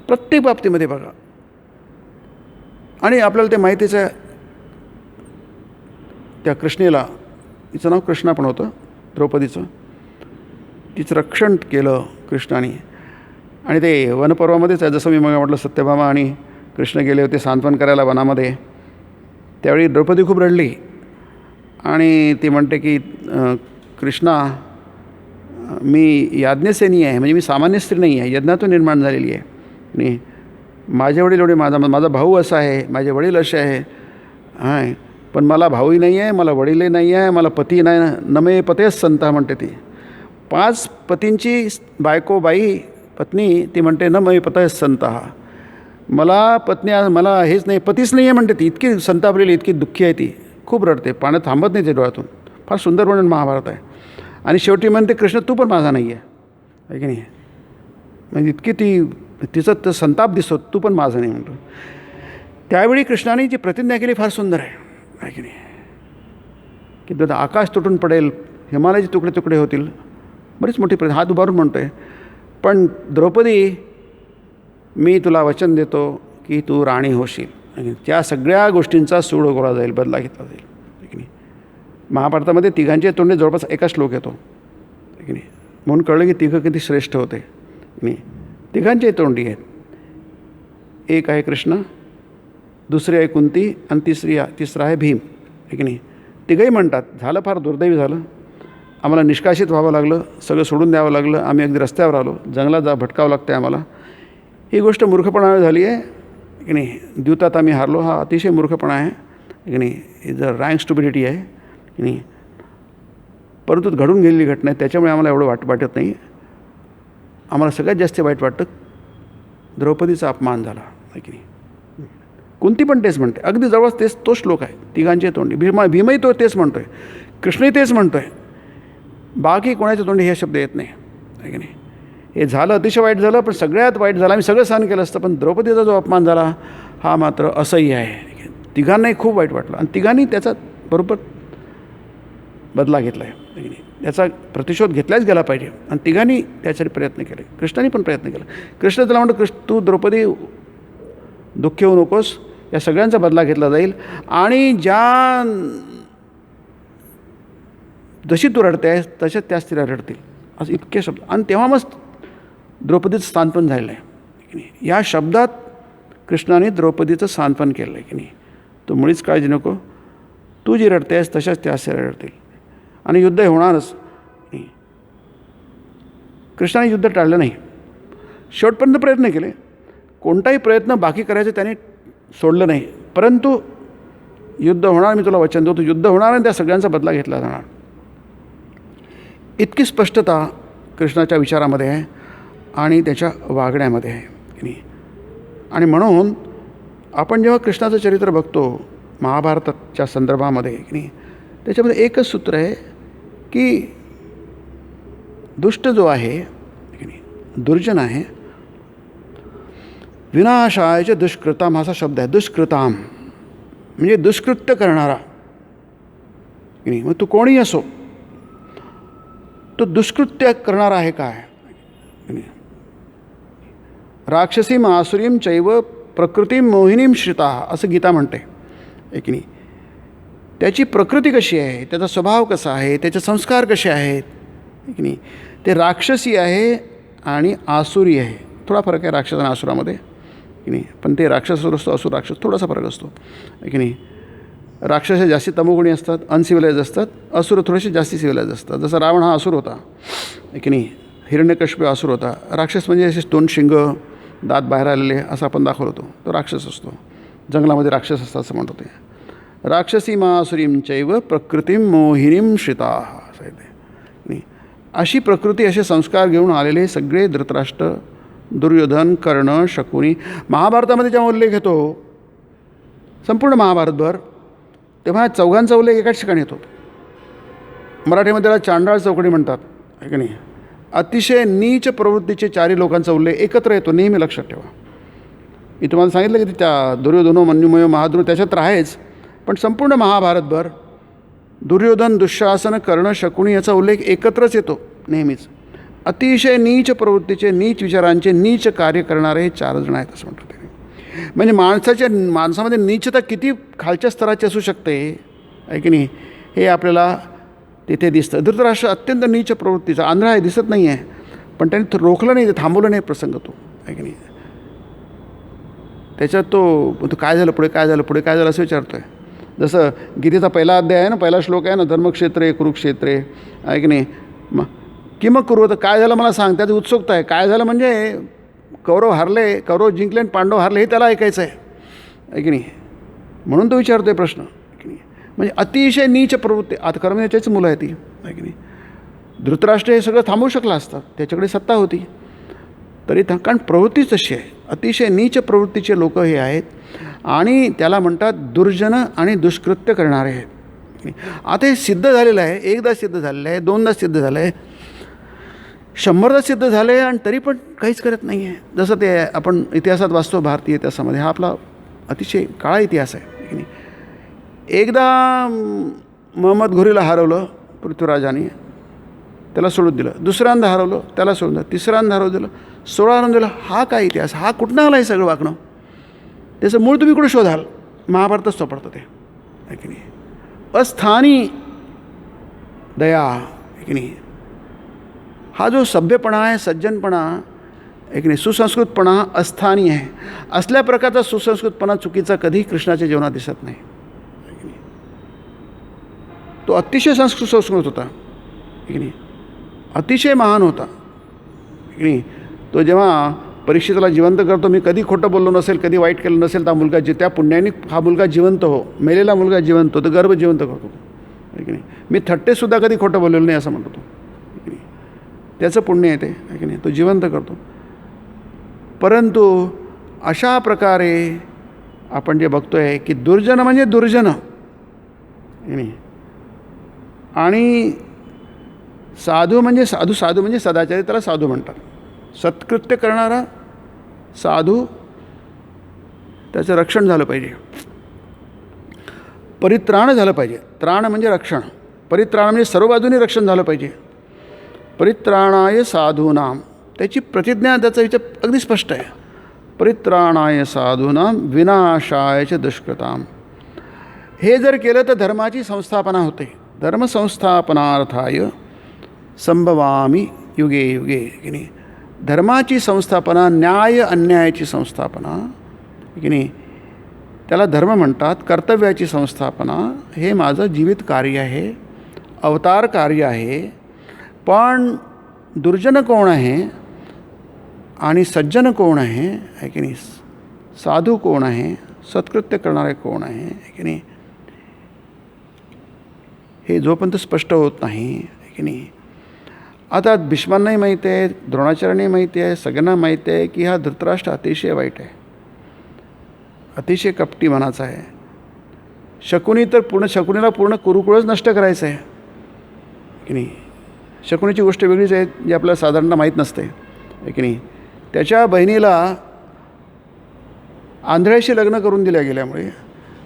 प्रत्येक बाबतीमध्ये बघा. आणि आपल्याला ते माहितीच आहे, त्या कृष्णेला, तिचं नाव कृष्णा पण होतं, द्रौपदीचं, तिचं रक्षण केलं कृष्णाने. आणि ते वनपर्वामध्येच आहे, जसं मी मग म्हटलं, सत्यभामा आणि कृष्ण गेले होते सांत्वन करायला वनामध्ये. त्यावेळी द्रौपदी खूप रडली आणि ती म्हणते की कृष्णा, मी याज्ञसेनी आहे, म्हणजे मी सामान्य स्त्री नाही आहे, यज्ञातून निर्माण झालेली आहे. आणि माझे वडील एवढे, माझा भाऊ असा आहे, माझे वडील असे आहे, हाय, पण मला भाऊही नाही आहे, मला वडीलही नाही आहे, मला पती नाही, नमे पतेच संता म्हणते ती. 5 पतींची बाई पत्नी, ती म्हणते न मे पतेच संता, मला पत्नी, मला हेच नाही, पतीच नाही आहे म्हणते ती. इतकी संतापलेली, इतकी दुःखी आहे ती, खूप रडते, पाण्यात थांबत नाही ते डोळ्यातून. फार सुंदर वर्णन महाभारत आहे. आणि शेवटी म्हणते कृष्ण तू पण माझा नाही आहे की नाही. म्हणजे इतकी तिचं तर संताप दिसतो, तू पण माझा नाही म्हणतो. त्यावेळी कृष्णाने जी प्रतिज्ञा केली फार सुंदर आहे की नाही, की दादा आकाश तुटून पडेल, हिमालयाचे तुकडे तुकडे होतील, बरीच मोठी हात उभारून म्हणतो आहे, पण द्रौपदी मी तुला वचन देतो की तू राणी होशील. त्या सगळ्या गोष्टींचा सूड गोळा जाईल, बदला घेतला जाईल, की नाही. महाभारतामध्ये तिघांचे तोंडे जवळपास एका श्लोक येतो, की नाही. म्हणून कळलं की तिघं किती श्रेष्ठ होते, नाही. तिघांचे तोंडी आहेत. एक आहे कृष्ण, दुसरी आहे कुंती आणि तिसरा आहे भीम, की नाही. तिघंही म्हणतात झालं फार दुर्दैवी झालं, आम्हाला निष्कासित व्हावं लागलं, सगळं सोडून द्यावं लागलं, आम्ही अगदी रस्त्यावर आलो, जंगलात भटकावं लागतं आहे आम्हाला. ही गोष्ट मूर्खपणा झाली आहे की नाही. द्यूतात आम्ही हारलो, हा अतिशय मूर्खपणा आहे की नाही. इज अ रँक स्टुबिडिटी आहे की नाही. परंतु घडून गेलेली घटना आहे, त्याच्यामुळे आम्हाला एवढं वाटत नाही. आम्हाला सगळ्यात जास्त वाईट वाटतं द्रौपदीचा अपमान झाला आहे की नाही. कुंती पण तेच म्हणते, अगदी जवळच तो श्लोक आहे, तिघांचे तोंडी. भीमही तेच म्हणतो आहे, कृष्णही तेच म्हणतो आहे, बाकी कोणाच्या तोंडी हे शब्द येत नाही आहे की नाही. हे झालं, अतिशय वाईट झालं, पण सगळ्यात वाईट झालं, आम्ही सगळं सहन केलं असतं, पण द्रौपदीचा जो अपमान झाला हा मात्र असह्य आहे. तिघांनाही खूप वाईट वाटलं आणि तिघांनी त्याचा बरोबर बदला घेतला आहे की नाही. त्याचा प्रतिशोध घेतलाच गेला पाहिजे आणि तिघांनी त्यासाठी प्रयत्न केले. कृष्णाने पण प्रयत्न केला. कृष्ण त्याला म्हणतो, तू द्रौपदी दुःखी होऊ नकोस, या सगळ्यांचा बदला घेतला जाईल. आणि जशी तू रडते आहेस तशाच त्याच तिला रडतील, असं इतके शब्द. आणि तेव्हा मग द्रौपदीचं स्थानपण झालेलं आहे की नाही. या शब्दात कृष्णाने द्रौपदीचं स्थानपण केलं आहे की नाही. तू मुळीच काळजी नको, तू जी रडते आहेस तशाच त्याच तिला रडतील. आणि युद्ध होणारच. कृष्णाने युद्ध टाळलं नाही, शेवटपर्यंत प्रयत्न केले. कोणताही प्रयत्न बाकी करायचं त्याने सोडलं नाही. परंतु युद्ध होणार, मी तुला वचन देतो, युद्ध होणार आणि त्या सगळ्यांचा बदला घेतला जाणार. इतकी स्पष्टता कृष्णाच्या विचारामध्ये आहे आणि त्याच्या वागण्यामध्ये आहे की नाही. आणि म्हणून आपण जेव्हा कृष्णाचं चरित्र बघतो महाभारताच्या संदर्भामध्ये की नाही, त्याच्यामध्ये एकच सूत्र आहे की दुष्ट जो आहे की नाही, दुर्जन आहे, विनाशायच दुष्कृताम असा शब्द आहे. दुष्कृताम म्हणजे दुष्कृत्य करणारा की नाही. मग तू कोणी असो, तो दुष्कृत्य करणारा आहे काय की नाही. राक्षसीम आसुरीम चैव प्रकृतीम मोहिनीम श्रिता असं गीता म्हणते की नाही. त्याची प्रकृती कशी आहे, त्याचा स्वभाव कसा आहे, त्याचे संस्कार कसे आहेत की नाही. ते राक्षसी आहे आणि आसुरी आहे. थोडा फरक आहे राक्षस आणि आसुरामध्ये की नाही. पण ते राक्षस असतो, असुर राक्षस थोडासा फरक असतो की नाही. राक्षस हे जास्ती तमोगुणी असतात, अनसिव्हिलाइज असतात. असुर थोडेसे जास्ती सिव्हिलाइज असतात. जसं रावण हा असुर होता की नाही, हिरण्यकश्यप असुर होता. राक्षस म्हणजे असे 2 शिंग, दात बाहेर आलेले असं आपण दाखवलं होतो, तो राक्षस असतो. जंगलामध्ये राक्षस असतात असं म्हणतो ते. राक्षसी मासुरीम चैव प्रकृतीम मोहिनीम श्रिता असं आहे ते नाही. अशी प्रकृती, असे संस्कार घेऊन आलेले सगळे धृतराष्ट्र, दुर्योधन, कर्ण, शकुनी. महाभारतामध्ये जेव्हा उल्लेख येतो संपूर्ण महाभारतभर, तेव्हा चौघांचा उल्लेख एकाच ठिकाणी येतो. मराठीमध्ये त्याला चांडाळ चौकडी म्हणतात आहे की नाही. अतिशय नीच प्रवृत्तीचे 4 लोकांचा उल्लेख एकत्र येतो, नेहमी लक्षात ठेवा. मी तुम्हाला सांगितलं की त्या दुर्योधनो मन्युमय महाद्रू त्याच्यात तर आहेच, पण संपूर्ण महाभारतभर दुर्योधन, दुःशासन, कर्ण, शकुनी याचा उल्लेख एकत्रच येतो नेहमीच. अतिशय नीच प्रवृत्तीचे, नीच विचारांचे, नीच कार्य करणारे हे 4 जण आहेत असं म्हणतो ते. म्हणजे माणसामध्ये नीचता किती खालच्या स्तराची असू शकते आहे की नाही, हे आपल्याला तिथे दिसतं. धृतराष्ट्र अत्यंत नीच प्रवृत्तीचा, आंधळा आहे, दिसत नाही आहे, पण त्यांनी रोखलं नाही, थांबवलं नाही प्रसंग तो आहे की नाही. त्याच्यात तो काय झालं पुढे, काय झालं पुढे, काय झालं असं विचारतो आहे. जसं गीतेचा पहिला अध्याय आहे ना, पहिला श्लोक आहे ना, धर्मक्षेत्रे कुरुक्षेत्रे आहे की नाही. मग किंमत करू, तर काय झालं मला सांग. त्याची उत्सुकता आहे. काय झालं म्हणजे कौरव हारले, कौरव जिंकले आणि पांडव हारले, हे त्याला ऐकायचं आहे की नाही. म्हणून तो विचारतो आहे प्रश्न की नाही. म्हणजे अतिशय नीच प्रवृत्ती. आता कर्मण्याच्याच मुलं आहे ती आहे की नाही. धृतराष्ट्र हे सगळं थांबवू शकला असतं, त्याच्याकडे सत्ता होती तरी कारण प्रवृत्तीच तशी आहे. अतिशय नीच प्रवृत्तीचे लोक हे आहेत आणि त्याला म्हणतात दुर्जन आणि दुष्कृत्य करणारे आहेत. आता हे सिद्ध झालेलं आहे, एकदा सिद्ध झालेलं आहे, 2दा सिद्ध झालं आहे, 100दा सिद्ध झालं आहे आणि तरी पण काहीच करत नाही आहे. जसं ते आपण इतिहासात वाचतो, भारतीय इतिहासामध्ये हा आपला अतिशय काळा इतिहास आहे की नाही. एकदा महम्मद घोरीला हरवलं पृथ्वीराजाने, त्याला सोडून दिलं. दुसऱ्यांदा हरवलं, त्याला सोडून दिलं. तिसऱ्यांदा हरवलं दिलं, 16 हरवून दिलं. हा काय इतिहास, हा कुठनं आला आहे सगळं वागणं. त्याचं मूळ तुम्ही कुठं शोधाल, महाभारतच सापडतं ते आहे की नाही. अस्थानी दया आहे की नाही. हा जो सभ्यपणा आहे, सज्जनपणा आहे की नाही, सुसंस्कृतपणा अस्थानी आहे. असल्या प्रकारचा सुसंस्कृतपणा चुकीचा कधी कृष्णाच्या जीवनात दिसत नाही. तो अतिशय सुसंस्कृत होता की नाही, अतिशय महान होता की नाही. तो जेव्हा परीक्षेला जिवंत करतो, मी कधी खोटं बोललो नसेल, कधी वाईट केलं नसेल, त्या मुलगा त्या पुण्याने हा मुलगा जिवंत हो, मेलेला मुलगा जिवंत हो, तर गर्भ जिवंत करतो आहे की नाही. मी थट्टेसुद्धा कधी खोटं बोललेलं नाही असं म्हणतो तो की नाही. त्याचं पुण्य येते आहे की नाही, तो जिवंत करतो. परंतु अशा प्रकारे आपण जे बघतो आहे की दुर्जन म्हणजे दुर्जन आहे नाही, आणि साधू म्हणजे साधू म्हणजे सदाचारी, त्याला साधू म्हणतात. सत्कृत्य करणारा साधू, त्याचं रक्षण झालं पाहिजे, परित्राण झालं पाहिजे. त्राण म्हणजे रक्षण, परित्राण म्हणजे सर्व बाजूनी रक्षण झालं पाहिजे. परित्राणाय साधूनाम, त्याची प्रतिज्ञा, त्याचा विचार अगदी स्पष्ट आहे. परित्राणाय साधूनां विनाशाय च दुष्कृताम. हे जर केलं तर धर्माची संस्थापना होते. धर्मसंस्थापनार्थाय संभवामी युगे युगे, की नाही. धर्माची संस्थापना, न्याय अन्यायाची संस्थापना, की नाही, त्याला धर्म म्हणतात. कर्तव्याची संस्थापना हे माझं जीवित कार्य आहे, अवतार कार्य आहे. पण दुर्जन कोण आहे आणि सज्जन कोण आहे की नाही, साधू कोण आहे, सत्कृत्य करणारे कोण आहे की नाही, हे जोपर्यंत स्पष्ट होत नाही की नाही. आता भीष्मांनाही माहिती आहे, द्रोणाचार्यांनाही माहिती आहे, सगळ्यांना माहिती आहे की हा धृतराष्ट्र अतिशय वाईट आहे, अतिशय कपटी मनाचा आहे. शकुनी तर शकुनीला पूर्ण कुरुकुळच नष्ट करायचं आहे की नाही. शकुनीची गोष्ट वेगळीच आहे जी आपल्याला साधारणतः माहीत नसते की नाही. त्याच्या बहिणीला आंधळ्याशी लग्न करून दिल्या गेल्यामुळे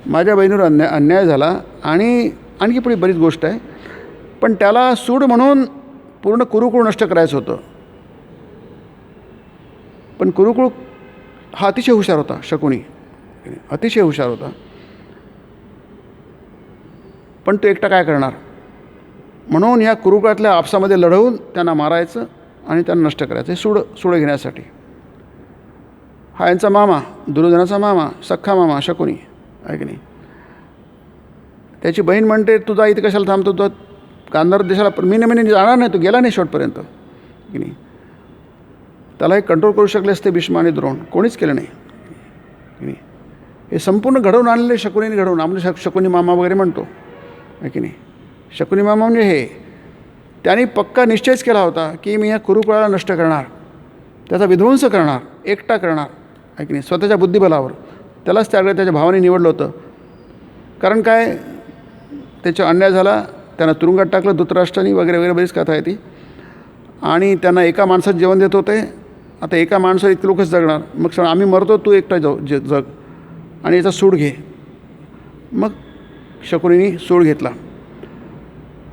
माझ्या बहिणीवर अन्याय झाला. आणि आणखी पुढे बरीच गोष्ट आहे. पण त्याला सूड म्हणून पूर्ण कुरुकुळ नष्ट करायचं होतं. पण कुरुकुळ हा अतिशय हुशार होता, शकुनी अतिशय हुशार होता. पण तो एकटा काय करणार, म्हणून या कुरुकुळातल्या आपसामध्ये लढवून त्यांना मारायचं आणि त्यांना नष्ट करायचं, सूड घेण्यासाठी. हा यांचा मामा, दुर्योधनाचा मामा, सख्खा मामा शकुनी आहे की नाही. त्याची बहीण म्हणते तुझा इथे कशाला थांबतो, तो गांधार देशाला मी जाणार नाही, तो गेला नाही शेवटपर्यंत की नाही. त्याला हे कंट्रोल करू शकले असते भीष्म आणि द्रोण, कोणीच केलं नाही की नाही. हे संपूर्ण घडवून आणलेले शकुनीने घडवून, आपण शकुनी मामा वगैरे म्हणतो आहे की नाही. शकुनी मामा म्हणजे हे त्यांनी पक्का निश्चयच केला होता की मी या कुरुकुळाला नष्ट करणार, त्याचा विध्वंस करणार, एकटा करणार आहे की नाही, स्वतःच्या बुद्धिबलावर. त्यालाच त्याच्या भावाने निवडलं होतं. कारण काय, त्याचा अन्याय झाला, त्यांना तुरुंगात टाकलं धृतराष्ट्रांनी वगैरे वगैरे बरीच कथा आहे ती. आणि त्यांना एका माणसात जेवण देत होते. आता एका माणसाला इतके लोकच जगणार, मग आम्ही मरतो, तू एकटा जग आणि याचा सूड घे. मग शकुनीने सूड घेतला.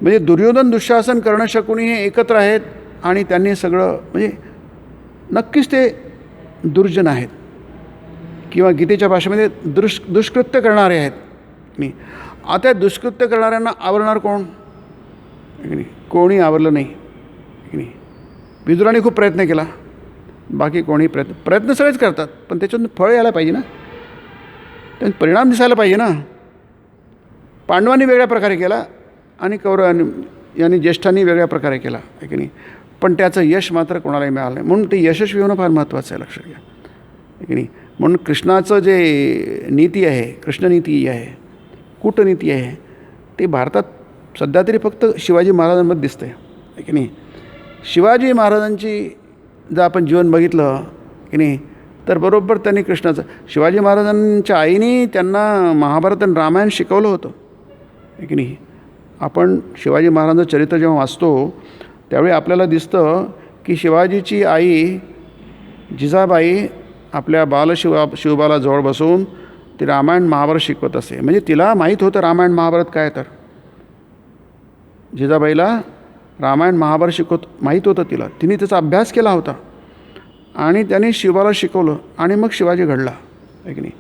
म्हणजे दुर्योधन दुःशासन कर्ण शकुनी हे एकत्र आहेत आणि त्यांनी सगळं, म्हणजे नक्कीच ते दुर्जन आहेत किंवा गीतेच्या भाषेमध्ये दुष्कृत्य करणारे आहेत नाही. आता दुष्कृत्य करणाऱ्यांना आवरणार कोण की नाही, कोणी आवरलं नाही की नाही. विदुराने खूप प्रयत्न केला, बाकी कोणी प्रयत्न सगळेच करतात, पण त्याच्यातून फळ यायला पाहिजे ना, त्यात परिणाम दिसायला पाहिजे ना. पांडवांनी वेगळ्या प्रकारे केला आणि यांनी ज्येष्ठांनी वेगळ्या प्रकारे केला आहे की नाही. पण त्याचं यश मात्र कोणालाही मिळालं नाही. म्हणून ते यशस्वी होणं फार महत्त्वाचं आहे, लक्षात घ्या की नाही. म्हणून कृष्णाचं जे नीती आहे, कृष्णनीती आहे, कूटनीती आहे, ते भारतात सध्या तरी फक्त शिवाजी महाराजांमध्ये दिसतं आहे की नाही. शिवाजी महाराजांची जर आपण जीवन बघितलं की नाही, तर बरोबर त्यांनी कृष्णाचं, शिवाजी महाराजांच्या आईने त्यांना महाभारत आणि रामायण शिकवलं होतं आहे की नाही. आपण शिवाजी महाराजांचं चरित्र जेव्हा वाचतो त्यावेळी आपल्याला दिसतं की शिवाजीची आई जिजाबाई आपल्या शिवबाला जवळ बसून ती रामायण महाभारत शिकवत असे. म्हणजे तिला माहीत होतं रामायण महाभारत काय. तर जिजाबाईला रामायण महाभारत माहीत होतं तिला, तिने त्याचा अभ्यास केला होता आणि त्याने शिवबाला शिकवलं आणि मग शिवाजी घडला आहे की नाही.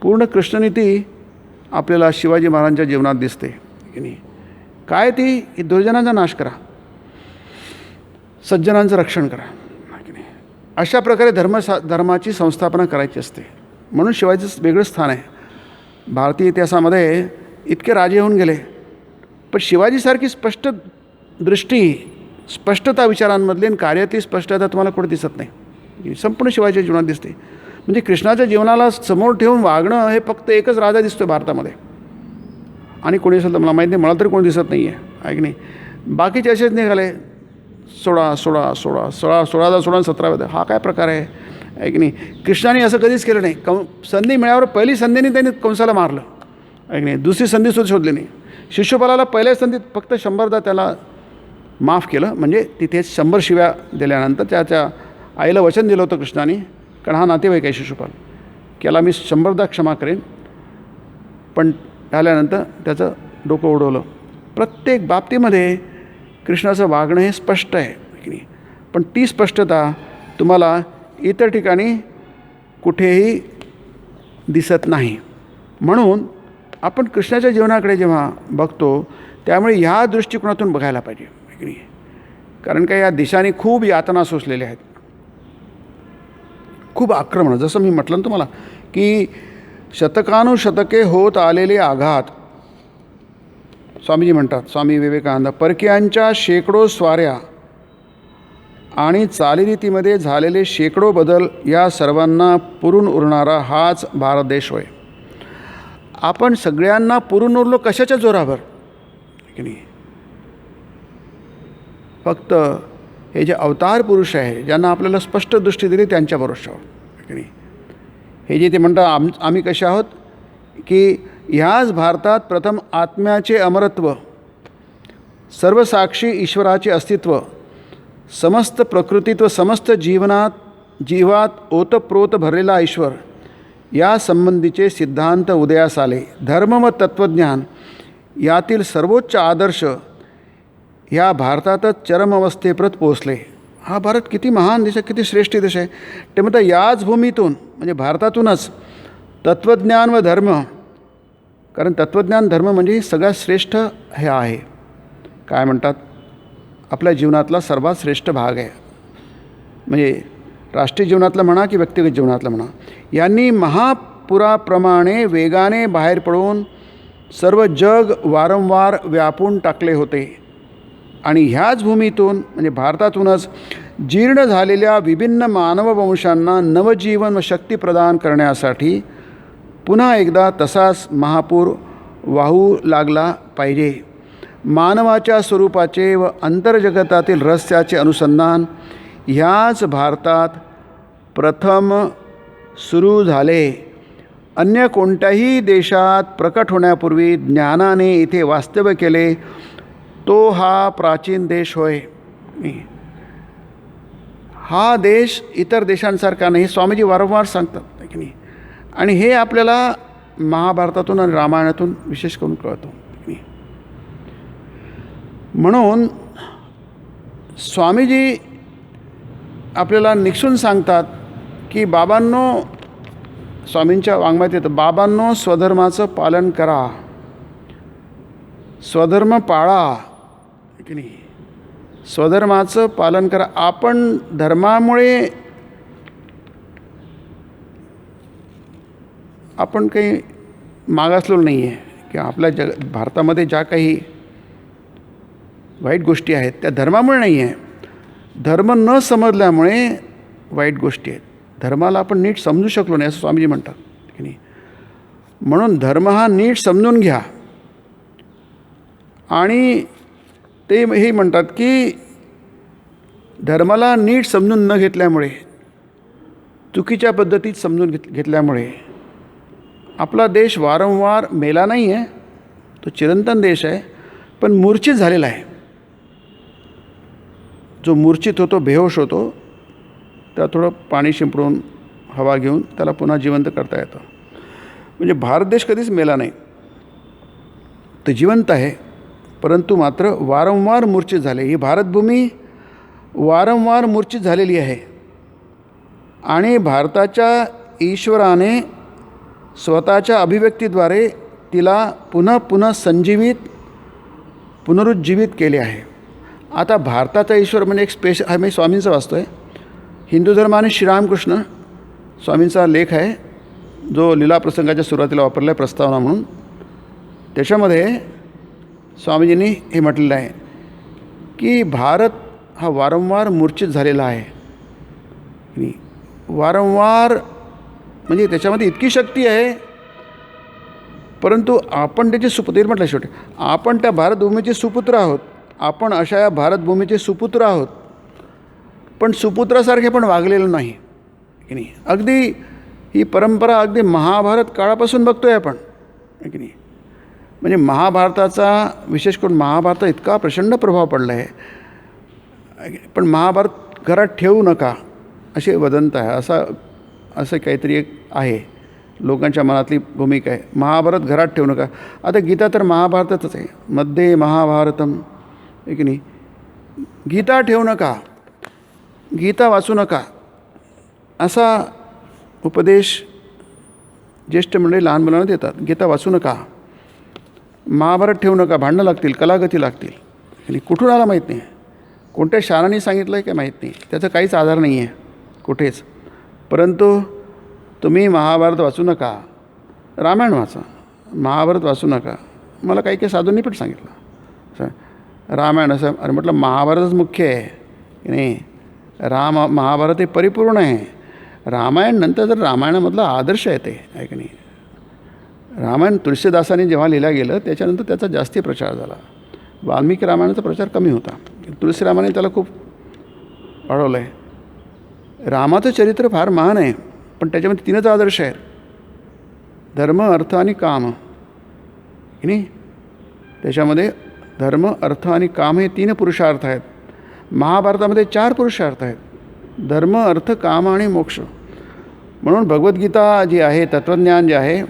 पूर्ण कृष्णनीती आपल्याला शिवाजी महाराजांच्या जीवनात दिसते की नाही. काय ती दुर्जनांचा नाश करा, सज्जनांचं रक्षण करा की नाही. अशा प्रकारे धर्माची संस्थापना करायची असते. म्हणून शिवाजीचं वेगळं स्थान आहे. भारतीय इतिहासामध्ये इतके राजे होऊन गेले, पण शिवाजीसारखी स्पष्ट दृष्टी, स्पष्टता विचारांमधली आणि कार्यातली स्पष्टता तुम्हाला कुठे दिसत नाही. संपूर्ण शिवाजीच्या जीवनात दिसते. म्हणजे कृष्णाच्या जीवनाला समोर ठेवून वागणं हे फक्त एकच राजा दिसतो भारतामध्ये, आणि कोणी असेल तर मला माहीत नाही, मला तरी कोणी दिसत नाही आहे की नाही. बाकीचे असेच निघाले 16 17 हा काय प्रकार आहे की नाही. कृष्णाने असं कधीच केलं नाही. संधी मिळाल्यावर पहिली संधीने त्यांनी कंसाला मारलं आहे की नाही, दुसरी संधीसुद्धा शोधली नाही. शिशुपालाला पहिल्या संधीत फक्त 100दा त्याला माफ केलं. म्हणजे तिथे 100 शिव्या दिल्यानंतर त्याच्या आईला वचन दिलं होतं कृष्णाने, कारण हा नातेवाईक आहे शिशुपाल, त्याला मी 100दा क्षमा करेन. पण झाल्यानंतर त्याचं डोकं उडवलं. प्रत्येक बाबतीमध्ये कृष्णाचं वागणं हे स्पष्ट आहे की नाही. पण ती स्पष्टता तुम्हाला इतर ठिकाणी कुठेही दिसत नाही. म्हणून आपण कृष्णाच्या जीवनाकडे जेव्हा बघतो त्यामुळे ह्या दृष्टिकोनातून बघायला पाहिजे की नाही. कारण का या देशाने खूप यातना सोसलेल्या आहेत, खूप आक्रमण. जसं मी म्हटलं ना तुम्हाला की शतकानुशतके होत आलेले आघात, स्वामीजी म्हणतात, स्वामी विवेकानंद, परकीयांच्या शेकडो स्वाऱ्या आणि चालीरीतीमध्ये झालेले शेकडो बदल या सर्वांना पुरून उरणारा हाच भारत देश होय. आपण सगळ्यांना पुरून उरलो कशाच्या जोरावर की नाही. फक्त हे जे अवतार पुरुष आहे ज्यांना आपल्याला स्पष्ट दृष्टी दिली त्यांच्या भरोशावर की नाही. हे जे ते म्हणतात आम्ही कसे आहोत की ह्याच भारतात प्रथम आत्म्याचे अमरत्व, सर्वसाक्षी ईश्वराचे अस्तित्व, समस्त प्रकृतीत व समस्त जीवात ओतप्रोत भरलेला ईश्वर या संबंधीचे सिद्धांत उदयास आले. धर्म व तत्त्वज्ञान यातील सर्वोच्च आदर्श ह्या भारतातच चरमावस्थेप्रत पोहोचले. हा भारत किती महान देश आहे, किती श्रेष्ठ देश आहे. ते म्हणतात याच भूमीतून म्हणजे भारतातूनच तत्त्वज्ञान व धर्म, कारण तत्त्वज्ञान धर्म म्हणजे सगळ्यात श्रेष्ठ हे आहे. काय म्हणतात, आपल्या जीवनातला सर्वात श्रेष्ठ भाग आहे. म्हणजे राष्ट्रीय जीवनातलं म्हणा की व्यक्तिगत जीवनातलं म्हणा, यांनी महापुराप्रमाणे वेगाने बाहेर पडून सर्व जग वारंवार व्यापून टाकले होते. आणि ह्याच भूमीतून म्हणजे भारतातूनच जीर्ण झालेल्या विभिन्न मानववंशांना नवजीवन व शक्ती प्रदान करण्यासाठी पुन्हा एकदा तसाच महापूर वाहू लागला पाहिजे. मानवाच्या स्वरूपाचे व अंतर्जगतातील रहस्याचे अनुसंधान ह्याच भारतात प्रथम सुरू झाले. अन्य कोणत्याही देशात प्रकट होण्यापूर्वी ज्ञानाने इथे वास्तव्य केले तो हा प्राचीन देश होय. हा देश इतर देशांसारखा नाही, स्वामीजी वारंवार सांगतात की नाही. आणि हे आपल्याला महाभारतातून आणि रामायणातून विशेष करून कळतो. म्हणून स्वामीजी आपल्याला निक्षून सांगतात की बाबांनो, स्वामींच्या वाङ्मयात येतं, बाबांनो स्वधर्माचं पालन करा, स्वधर्म पाळा की नाही. स्वधर्माचं पालन करा. आपण धर्मामुळे आपण काही मागासलेलो नाही आहे की आपल्या भारतामध्ये ज्या काही वाईट गोष्टी आहेत त्या धर्मामुळे नाही आहे. धर्म न समजल्यामुळे वाईट गोष्टी आहेत. धर्माला आपण नीट समजू शकलो नाही असं स्वामीजी म्हणतात की नाही. म्हणून धर्म हा नीट समजून घ्या. आणि ते हे म्हणतात की धर्माला नीट समजून न घेतल्यामुळे, चुकीच्या पद्धतीत समजून घेतल्यामुळे आपला देश वारंवार मेला नाही आहे, तो चिरंतन देश आहे, पण मूर्छित झालेला आहे. जो मूर्छित होतो, बेहोश होतो, त्याला थोडं पाणी शिंपडून हवा घेऊन त्याला पुन्हा जिवंत करता येतं. म्हणजे भारत देश कधीच मेला नाही, तो जिवंत आहे, परंतु मात्र वारंवार मूर्छित झाले. ही भारतभूमी वारंवार मूर्छित झालेली आहे. आणि भारताच्या ईश्वराने स्वतःच्या अभिव्यक्तीद्वारे तिला पुन्हा पुनरुज्जीवित केले आहे. आता भारताचा ईश्वर म्हणजे एक हा मी स्वामींचा वाचतो आहे, हिंदू धर्म आणि श्रीरामकृष्ण स्वामींचा लेख आहे जो लीला प्रसंगाच्या सुरुवातीला वापरला आहे प्रस्तावना म्हणून. त्याच्यामध्ये स्वामीजींनी हे म्हटलेलं आहे की भारत हा वारंवार मूर्छित झालेला आहे. वारंवार म्हणजे त्याच्यामध्ये इतकी शक्ती आहे, परंतु आपण त्याचे सुपुत्र म्हटलं शेवटी आपण त्या भारतभूमीचे सुपुत्र आहोत. आपण अशा या भारतभूमीचे सुपुत्र आहोत, पण सुपुत्रासारखे पण वागलेलो नाही की नाही. अगदी ही परंपरा अगदी महाभारत काळापासून बघतो आहे आपण की नाही. म्हणजे महाभारताचा, विशेष करून महाभारतात इतका प्रचंड प्रभाव पडला आहे. पण महाभारत घरात ठेवू नका असे वदंत आहे. असं काहीतरी एक आहे, लोकांच्या मनातली भूमिका आहे. महाभारत घरात ठेवू नका. आता गीता तर महाभारतातच आहे, मध्ये महाभारतम आहे की नाही. गीता ठेवू नका, गीता वाचू नका असा उपदेश ज्येष्ठ मंडळी लहान मुलांना देतात. गीता वाचू नका, महाभारत ठेवू नका, भांडणं लागतील, कलागती लागतील. आणि कुठून आला माहीत नाही, कोणत्या शाळांनी सांगितलं आहे काय माहीत नाही, त्याचा काहीच आधार नाही आहे कुठेच. परंतु तुम्ही महाभारत वाचू नका, रामायण वाचा, महाभारत वाचू नका. मला काही काही साधूंनी पण सांगितलं रामायण असं. अरे म्हटलं महाभारतच मुख्य आहे की नाही, महाभारत हे परिपूर्ण आहे. रामायण नंतर जर रामायणामधला आदर्श आहे ते आहे की नाही. रामायण तुळशीदासांनी जेव्हा लिहिलं गेलं त्याच्यानंतर त्याचा जास्ती प्रचार झाला. वाल्मिकी रामायणाचा प्रचार कमी होता, तुळशी रामाने त्याला खूप वाढवलं आहे. रामाचं चरित्र फार महान आहे, पण त्याच्यामध्ये 3च आदर्श आहेत, धर्म अर्थ आणि काम की नाही. त्याच्यामध्ये धर्म अर्थ आणि काम हे 3 पुरुषार्थ आहेत. महाभारतामध्ये 4 पुरुषार्थ आहेत, धर्म अर्थ काम आणि मोक्ष. म्हणून भगवद्गीता जी आहे, तत्त्वज्ञान जे आहे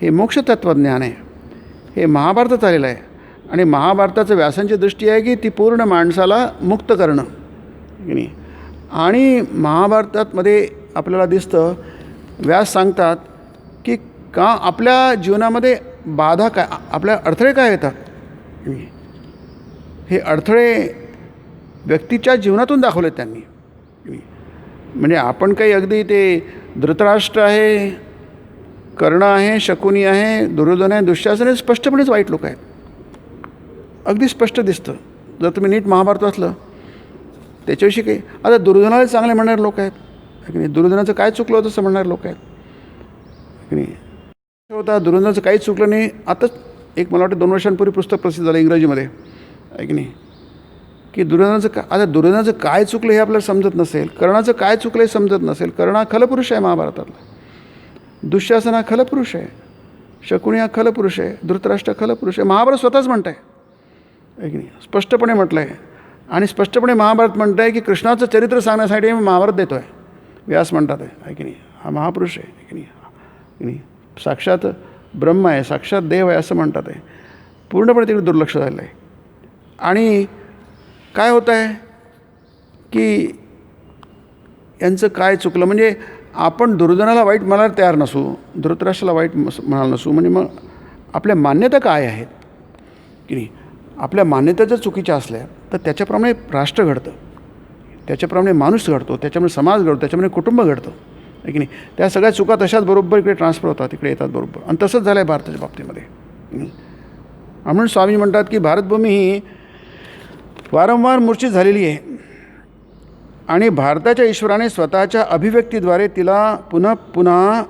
हे मोक्ष तत्त्वज्ञान आहे, हे महाभारतात आलेलं आहे. आणि महाभारताचं व्यासांची दृष्टी आहे की ती पूर्ण माणसाला मुक्त करणं की नाही. आणि महाभारतामध्ये आपल्याला दिसतं, व्यास सांगतात की का आपल्या जीवनामध्ये बाधा काय, आपल्या अडथळे काय येतात. हे अडथळे व्यक्तीच्या जीवनातून दाखवले त्यांनी. म्हणजे आपण काही अगदी ते धृतराष्ट्र आहे, कर्ण आहे, शकुनी आहे, दुर्योधन आहे, दुःशासन आहे, स्पष्टपणेच वाईट लोक आहेत, अगदी स्पष्ट दिसतं जर तुम्ही नीट महाभारत वाचलं त्याच्याविषयी. काही आता दुर्योधनाला चांगले म्हणणारे लोक आहेत की नाही, दुर्योधनाचं काय चुकलं होतं असं म्हणणारे लोक आहेत की नाही. होता दुर्योधनाचं काहीच चुकलं नाही. आताच एक मला वाटतं 2 वर्षांपूर्वी पुस्तक प्रसिद्ध झालं इंग्रजीमध्ये आहे की नाही, की आता दुर्योधनाचं काय चुकलं हे आपल्याला समजत नसेल, कर्णाचं काय चुकलं हे समजत नसेल. कर्ण हा खलपुरुष आहे महाभारतातला, दुःशासन हा खलपुरुष आहे, शकुनी हा खलपुरुष आहे, धृतराष्ट्र खलपुरुष आहे. महाभारत स्वतःच म्हणत आहे की नाही, स्पष्टपणे म्हटलं आहे. आणि स्पष्टपणे महाभारत म्हणत आहे की कृष्णाचं चरित्र सांगण्यासाठी मी महाभारत देतो आहे. व्यास म्हणतात आहे की नाही, हा महापुरुष आहे की नाही, साक्षात ब्रह्म आहे, साक्षात देव आहे असं म्हणतात आहे. पूर्णपणे तिकडे दुर्लक्ष झालेलं आहे. आणि काय होतं आहे की यांचं काय चुकलं, म्हणजे आपण दुर्योधनाला वाईट म्हणायला तयार नसू, धृतराष्ट्राला वाईट म्हणायला नसू. म्हणजे मग आपल्या मान्यता काय आहेत की नाही, आपल्या मान्यता जर चुकीच्या असल्या तर त्याच्याप्रमाणे राष्ट्र घडतं, त्याच्याप्रमाणे माणूस घडतो, त्याच्यामुळे समाज घडतो, त्याच्यामुळे कुटुंब घडतं आहे की नाही. त्या सगळ्या चुका तशाच बरोबर इकडे ट्रान्सफर होतात, इकडे येतात बरोबर. आणि तसंच झालं आहे भारताच्या बाबतीमध्ये. म्हणून स्वामी म्हणतात की भारतभूमी ही वारंवार मूर्छित झालेली आहे आणि भारताच्या ईश्वराने स्वतःच्या अभिव्यक्तीद्वारे तिला पुन्हा पुन्हा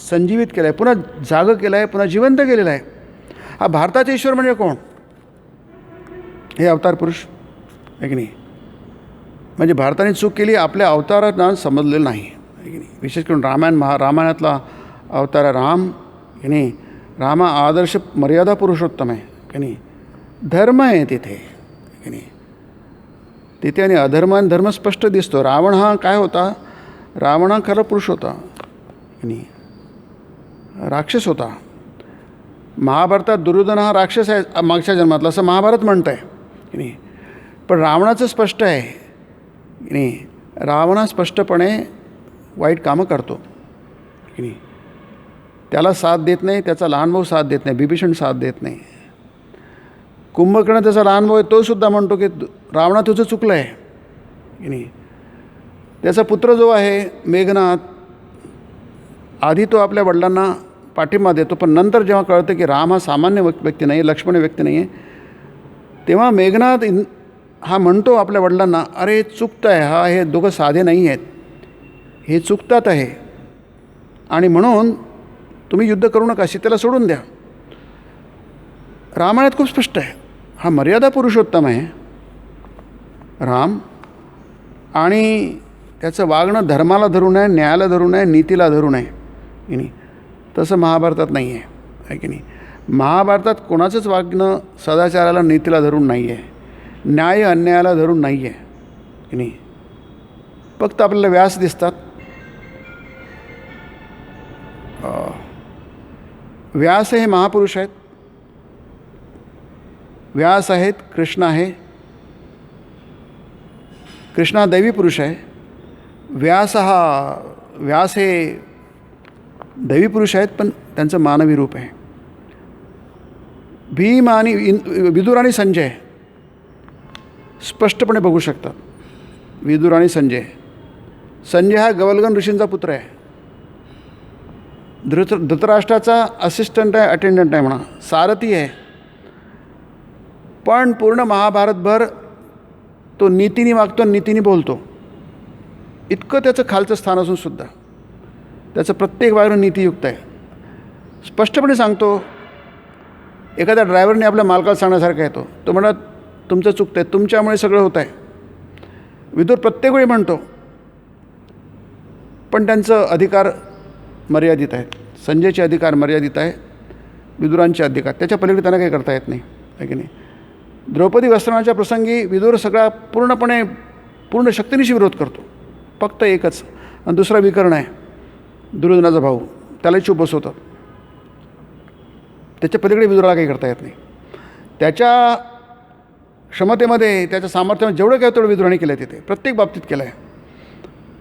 संजीवित केलं आहे, पुन्हा जागं केलं आहे, पुन्हा जिवंत केलेलं आहे. हा भारताचा ईश्वर म्हणजे कोण, हे अवतार पुरुष आहे की नाही. म्हणजे भारताने चूक केली, आपल्या अवतारांना समजलेलं नाही आहे की नाही. विशेष करून रामायणातला अवतार राम की नाही, रामा आदर्श मर्यादा पुरुषोत्तम आहे की नाही. धर्म आहे तिथे की नाही, तिथे आणि अधर्म आणि धर्म स्पष्ट दिसतो. रावण हा काय होता, रावण हा खरा पुरुष होता की नाही, राक्षस होता. महाभारतात दुर्योधन हा राक्षस आहे मागच्या जन्मातला असं महाभारत म्हणतं आहे की नाही. पण रावणाचं स्पष्ट आहे की नाही, रावण हा स्पष्टपणे वाईट कामं करतो की नाही. त्याला साथ देत नाही, त्याचा लहान भाऊ साथ देत नाही, बिभीषण साथ देत नाही. कुंभकर्ण त्याचा लहान भाऊ आहे, तोसुद्धा म्हणतो की रावणा तुझं चुकलं आहे की नाही. त्याचा पुत्र जो आहे मेघनाद, आधी तो आपल्या वडिलांना पाठिंबा देतो, पण नंतर जेव्हा कळतं की राम हा सामान्य व्यक्ती नाही, लक्ष्मण व्यक्ती नाही आहे, तेव्हा मेघनाद हा म्हणतो आपल्या वडिलांना, अरे चुकतं आहे, हे दोघं साधे नाही आहेत, हे चुकतात आहे, आणि म्हणून तुम्ही युद्ध करू नका, सीतेला सोडून द्या. रामायणात खूप स्पष्ट आहे, हा मर्यादा पुरुषोत्तम आहे राम, आणि त्याचं वागणं धर्माला धरून आहे, न्यायाला धरून आहे, नीतीला धरून आहे की नाही. तसं महाभारतात नाही आहे की नाही. महाभारतात कोणाचंच वागणं सदाचाराला नीतीला धरून नाही आहे, न्याय अन्यायाला धरून नाही आहे की नाही. फक्त आपल्याला व्यास दिसतात. व्यास हे महापुरुष आहेत, व्यास आहेत, कृष्ण आहे, कृष्णा दैवी पुरुष आहे. व्यास हे दैवी पुरुष आहेत, पण त्यांचं मानवी रूप आहे. भीम आणि विदुर आणि संजय स्पष्टपणे बघू शकतात. विदुर आणि संजय. संजय हा गवलगन ऋषींचा पुत्र आहे. धृतराष्ट्राचा असिस्टंट आहे, अटेंडंट आहे म्हणा, सारथी आहे. पण पूर्ण महाभारतभर तो नीतीने वागतो, नीतीने बोलतो. इतकं त्याचं खालचं स्थान असूनसुद्धा त्याचं प्रत्येक वागणं नीतियुक्त आहे. स्पष्टपणे सांगतो. एखाद्या ड्रायव्हरने आपल्या मालकाला सांगण्यासारखा येतो. तो म्हणत तुमचं चुकतं आहे, तुमच्यामुळे सगळं होत आहे. विदुर प्रत्येक वेळी म्हणतो, पण त्यांचं अधिकार मर्यादित आहेत. संजयचे अधिकार मर्यादित आहे, विदुरांचे अधिकार त्याच्या पलीकडे त्यांना काही करता येत नाही, आहे की नाही. द्रौपदी वस्त्रहरणाच्या प्रसंगी विदुर सगळा पूर्ण शक्तीनिशी विरोध करतो. फक्त एकच. आणि दुसरा विकर्ण आहे, दुर्योधनाचा भाऊ, त्यालाही चूप बसवतात. त्याच्या पलीकडे विदुराला काही करता येत नाही. त्याच्या क्षमतेमध्ये, त्याच्या सामर्थ्यामध्ये जेवढं काय तेवढं विदुराने केलं आहे. तिथे प्रत्येक बाबतीत केलं आहे.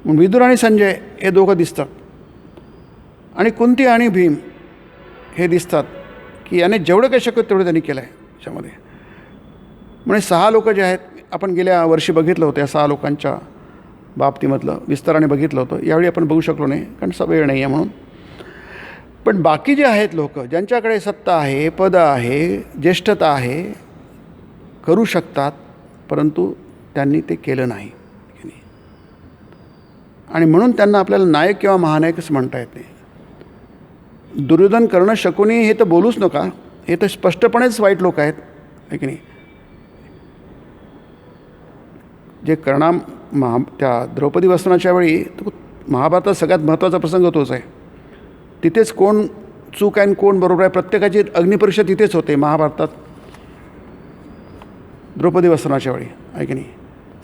मग विदुर आणि संजय हे दोघं दिसतात. आणि कुंती आणि भीम हे दिसतात की याने जेवढं काही शक्य तेवढं त्यांनी केलं आहे त्याच्यामध्ये. म्हणजे 6 लोक जे आहेत, आपण गेल्या वर्षी बघितलं होतं, या 6 लोकांच्या बाबतीमधलं विस्ताराने बघितलं होतं. यावेळी आपण बघू शकलो नाही, कारण वेळ नाही आहे म्हणून. पण बाकी जे आहेत लोक, ज्यांच्याकडे सत्ता आहे, पद आहे, ज्येष्ठता आहे, करू शकतात, परंतु त्यांनी ते केलं नाही. आणि म्हणून त्यांना आपल्याला नायक किंवा महानायक असं म्हणता येत नाही. दुर्योधन, कर्ण, शकुनी हे तर बोलूच नका, हे तर स्पष्टपणेच वाईट लोक आहेत, आहे की नाही. जे त्या द्रौपदी वस्त्रहरणाच्या वेळी महाभारतात सगळ्यात महत्त्वाचा प्रसंग तोच आहे. तिथेच कोण चूक आहे आणि कोण बरोबर आहे, प्रत्येकाची अग्निपरीक्षा तिथेच होते महाभारतात. द्रौपदी वस्त्रहरणाच्या वेळी, आहे की नाही.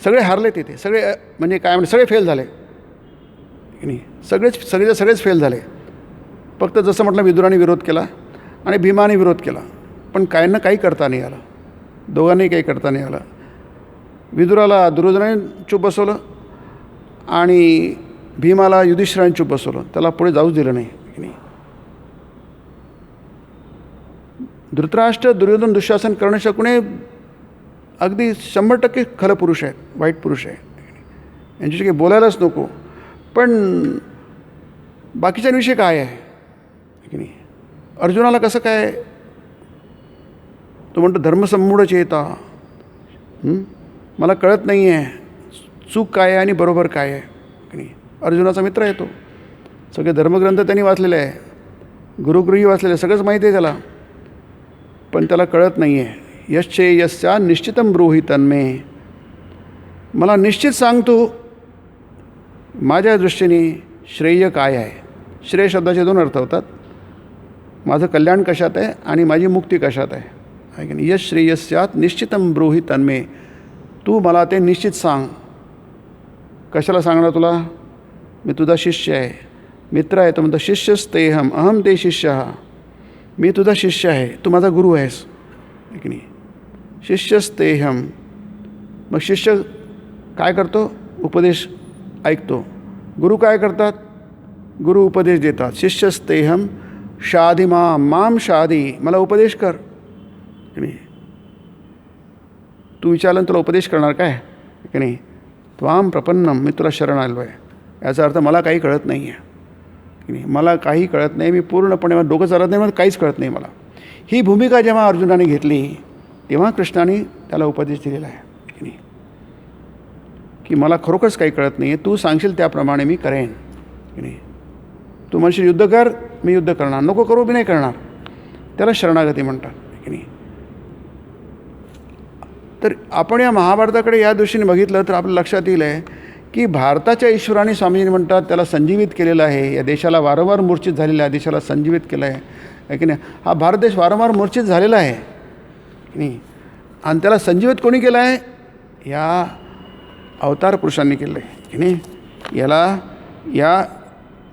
सगळे हारले तिथे, सगळे म्हणजे काय म्हणजे सगळे फेल झाले, की नाही. सगळेच फेल झाले. फक्त जसं म्हटलं विदुराने विरोध केला आणि भीमाने विरोध केला, पण काहींना काही करता नाही आलं. दोघांनाही काही करता नाही आलं. विदुराला दुर्योधनाने चूप बसवलं आणि भीमाला युधिष्ठिराने चूप बसवलं. त्याला पुढे जाऊच दिलं नाही, की नाही. धृतराष्ट्र, दुर्योधन, दुःशासन, कर्ण, शकुनी अगदी 100% खरं पुरुष आहेत, वाईट पुरुष आहे. यांच्याशी काही बोलायलाच नको. पण बाकीच्यांविषयी काय आहे, की नाही. अर्जुनाला कसं काय, तो म्हणतो धर्मसम्मूढ चेता, मला कळत नाही आहे चूक काय आहे आणि बरोबर काय आहे, की नाही. अर्जुनाचा मित्र आहे तो. सगळे धर्मग्रंथ त्यांनी वाचलेले आहे, गुरुगृही वाचलेले, सगळंच माहिती आहे त्याला, पण त्याला कळत नाही आहे. यश्चेयस्या निश्चितम ब्रूहि तन्मे, मला निश्चित सांग तू, माझ्या दृष्टीने श्रेय काय आहे. श्रेय शब्दाचे 2 अर्थ होतात. माझं कल्याण कशात आहे आणि माझी मुक्ती कशात आहे, आहे की नाही. यश श्रेयस्यात निश्चितम ब्रूहि तन्मे, तू मला ते निश्चित सांग. कशाला सांगणार तुला, मी तुझा शिष्य आहे, मित्र आहे. तो म्हणतो शिष्यस्तेहम अहम ते शिष्य, मी तुझा शिष्य आहे, तू माझा गुरु आहेस, आहे की नाही. शिष्यस्तेहम. मग शिष्य काय करतो, उपदेश ऐकतो. गुरु काय करतात, गुरु उपदेश देतात. शिष्यस्तेहम शाधी माम शाधी, मला उपदेश कर, की नाही. तू विचारलं तुला उपदेश करणार काय, की नाही. त्वाम प्रपन्नम, मी तुला शरण आलो आहे. याचा अर्थ मला काही कळत नाही आहे, की नाही. मला काही कळत नाही, मी पूर्णपणे डोकं चालत नाही, मला काहीच कळत नाही मला. ही भूमिका जेव्हा अर्जुनाने घेतली तेव्हा कृष्णाने त्याला उपदेश दिलेला आहे, की नाही, की मला खरोखरच काही कळत नाही आहे, तू सांगशील त्याप्रमाणे मी करेन, की नाही. तू म्हणशील युद्ध कर, मी युद्ध करणार, नको करू मी नाही करणार. त्याला शरणागती म्हणतात, की नाही. तर आपण या महाभारताकडे या दृष्टीने बघितलं तर आपल्या लक्षात येईल आहे की भारताच्या ईश्वराने स्वामीजी म्हणतात त्याला संजीवित केलेलं आहे. या देशाला वारंवार मूर्छित झालेला आहे, देशाला संजीवित केलं आहे, की नाही. हा भारत देश वारंवार मूर्छित झालेला आहे, की नाही. आणि त्याला संजीवित कोणी केलं आहे, या अवतार पुरुषांनी केलं आहे, की नाही. या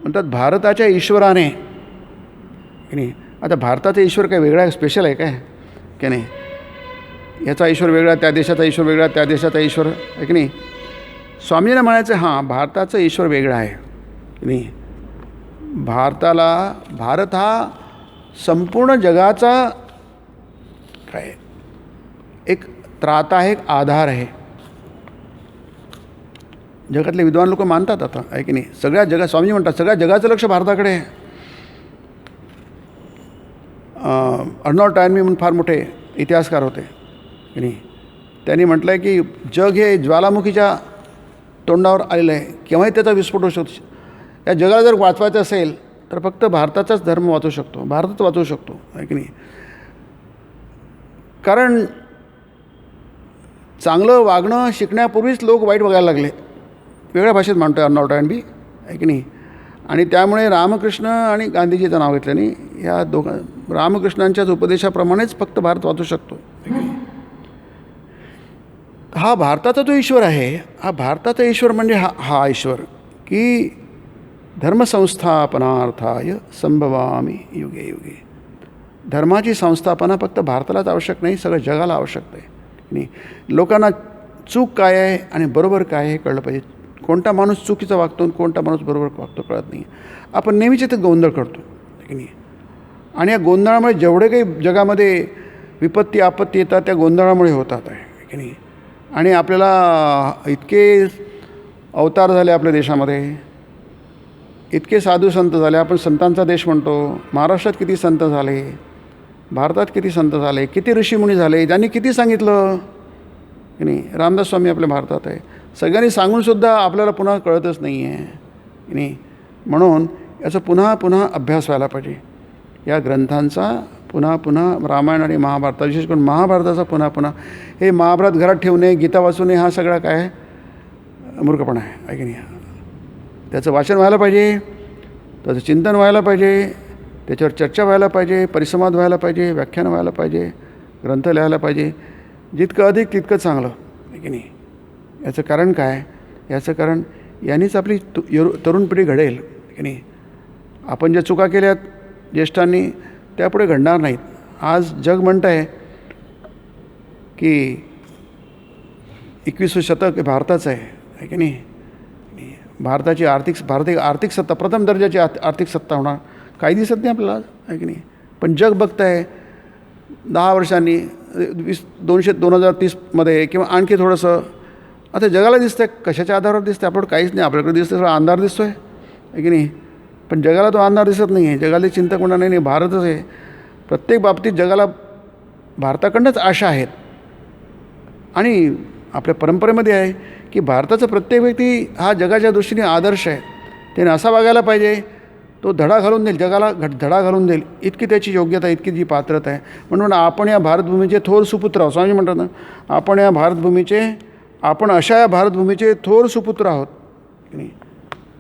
म्हणतात भारताच्या ईश्वराने, की नाही. आता भारताचा ईश्वर काय वेगळा स्पेशल आहे काय, की नाही. याचा ईश्वर वेगळा, त्या देशाचा ईश्वर वेगळा, त्या देशाचा ईश्वर, आहे की नाही. स्वामींना म्हणायचं हां भारताचं ईश्वर वेगळं आहे, की नाही. भारत हा संपूर्ण जगाचा काय एक त्राता आहे, एक आधार आहे. जगातले विद्वान लोक मानतात आता आहे की नाही. सगळ्या जगात स्वामीजी म्हणतात सगळ्या जगाचं लक्ष भारताकडे आहे. अर्नॉल्ड टॉयनबी म्हणून फार मोठे इतिहासकार होते की नाही. त्यांनी म्हटलं आहे की जग हे ज्वालामुखीच्या तोंडावर आलेलं आहे, केव्हाही त्याचा विस्फोट होऊ शकतो. या जगाला जर वाचवायचं असेल तर फक्त भारताचाच धर्म वाचवू शकतो, भारतच वाचवू शकतो आहे की नाही. कारण चांगलं वागणं शिकण्यापूर्वीच लोक वाईट बघायला लागले. वेगळ्या भाषेत मांडतो आहे अर्नॉल्ड टॉयनबी आहे की नाही. आणि त्यामुळे रामकृष्ण आणि गांधीजीचं नाव घेतल्याने या रामकृष्णांच्याच उपदेशाप्रमाणेच फक्त भारत वाचू शकतो. हा भारताचा जो ईश्वर आहे, हा भारताचा ईश्वर म्हणजे हा ईश्वर की धर्मसंस्थापनार्थाय संभवामी युगे युगे. धर्माची संस्थापना फक्त भारतालाच आवश्यक नाही, सगळं जगाला आवश्यक आहे नाही. लोकांना चूक काय आहे आणि बरोबर काय आहे कळलं पाहिजे. कोणता माणूस चुकीचा वागतो आणि कोणता माणूस बरोबर वागतो कळत नाही. आपण नेहमीच ते गोंधळ करतो की नाही. आणि या गोंधळामुळे जेवढे काही जगामध्ये विपत्ती आपत्ती येतात त्या गोंधळामुळे होतात आहे की नाही. आणि आपल्याला इतके अवतार झाले आपल्या देशामध्ये, इतके साधू संत झाले. आपण संतांचा देश म्हणतो. महाराष्ट्रात किती संत झाले, भारतात किती संत झाले, किती ऋषीमुनी झाले, ज्यांनी किती सांगितलं की नाही. रामदास स्वामी आपल्या भारतात आहे. सगळ्यांनी सांगूनसुद्धा आपल्याला पुन्हा कळतच नाही आहे की नाही. म्हणून याचा पुन्हा पुन्हा अभ्यास व्हायला पाहिजे. या ग्रंथांचा पुन्हा पुन्हा रामायण आणि महाभारता, विशेष करून महाभारताचा पुन्हा पुन्हा. हे महाभारत घरात ठेवणे, गीता वाचवणे हा सगळा काय मूर्खपणा आहे की नाही. त्याचं वाचन व्हायला पाहिजे, त्याचं चिंतन व्हायला पाहिजे, त्याच्यावर चर्चा व्हायला पाहिजे, परिसंवाद व्हायला पाहिजे, व्याख्यान व्हायला पाहिजे, ग्रंथ लिहायला पाहिजे. जितकं अधिक तितकं चांगलं आहे की नाही. याचं कारण काय, याचं कारण यांनीच आपली तरुण पिढी घडेल की नाही. आपण ज्या चुका केल्यात ज्येष्ठांनी त्यापुढे घडणार नाहीत. आज जग म्हणतं आहे की 21वे शतक हे भारताचं आहे की नाही. भारताची आर्थिक सत्ता, प्रथम दर्जाची आर्थिक सत्ता होणार काही दिसत नाही आपल्याला आहे की नाही. पण जग बघतं आहे 10 वर्षांनी 2030मध्ये किंवा आणखी थोडंसं. आता जगाला दिसतं आहे कशाच्या आधारावर दिसतं आहे, आपल्याकडे काहीच नाही. आपल्याकडे दिसतं थोडा अंधार दिसतो आहे की नाही. पण जगाला तो अंधार दिसत नाही आहे. जगाला चिंता कोणा नाही. भारतच आहे. प्रत्येक बाबतीत जगाला भारताकडनंच आशा आहेत. आणि आपल्या परंपरेमध्ये आहे की भारताचा प्रत्येक व्यक्ती हा जगाच्या दृष्टीने आदर्श आहे. त्याने असा वागायला पाहिजे, तो धडा घालून देईल, जगाला धडा घालून देईल, इतकी त्याची योग्यता, इतकी जी पात्रता आहे. म्हणून आपण या भारतभूमीचे थोर सुपुत्र आहोत. स्वामी म्हणतात ना, आपण अशा या भारतभूमीचे थोर सुपुत्र आहोत की नाही.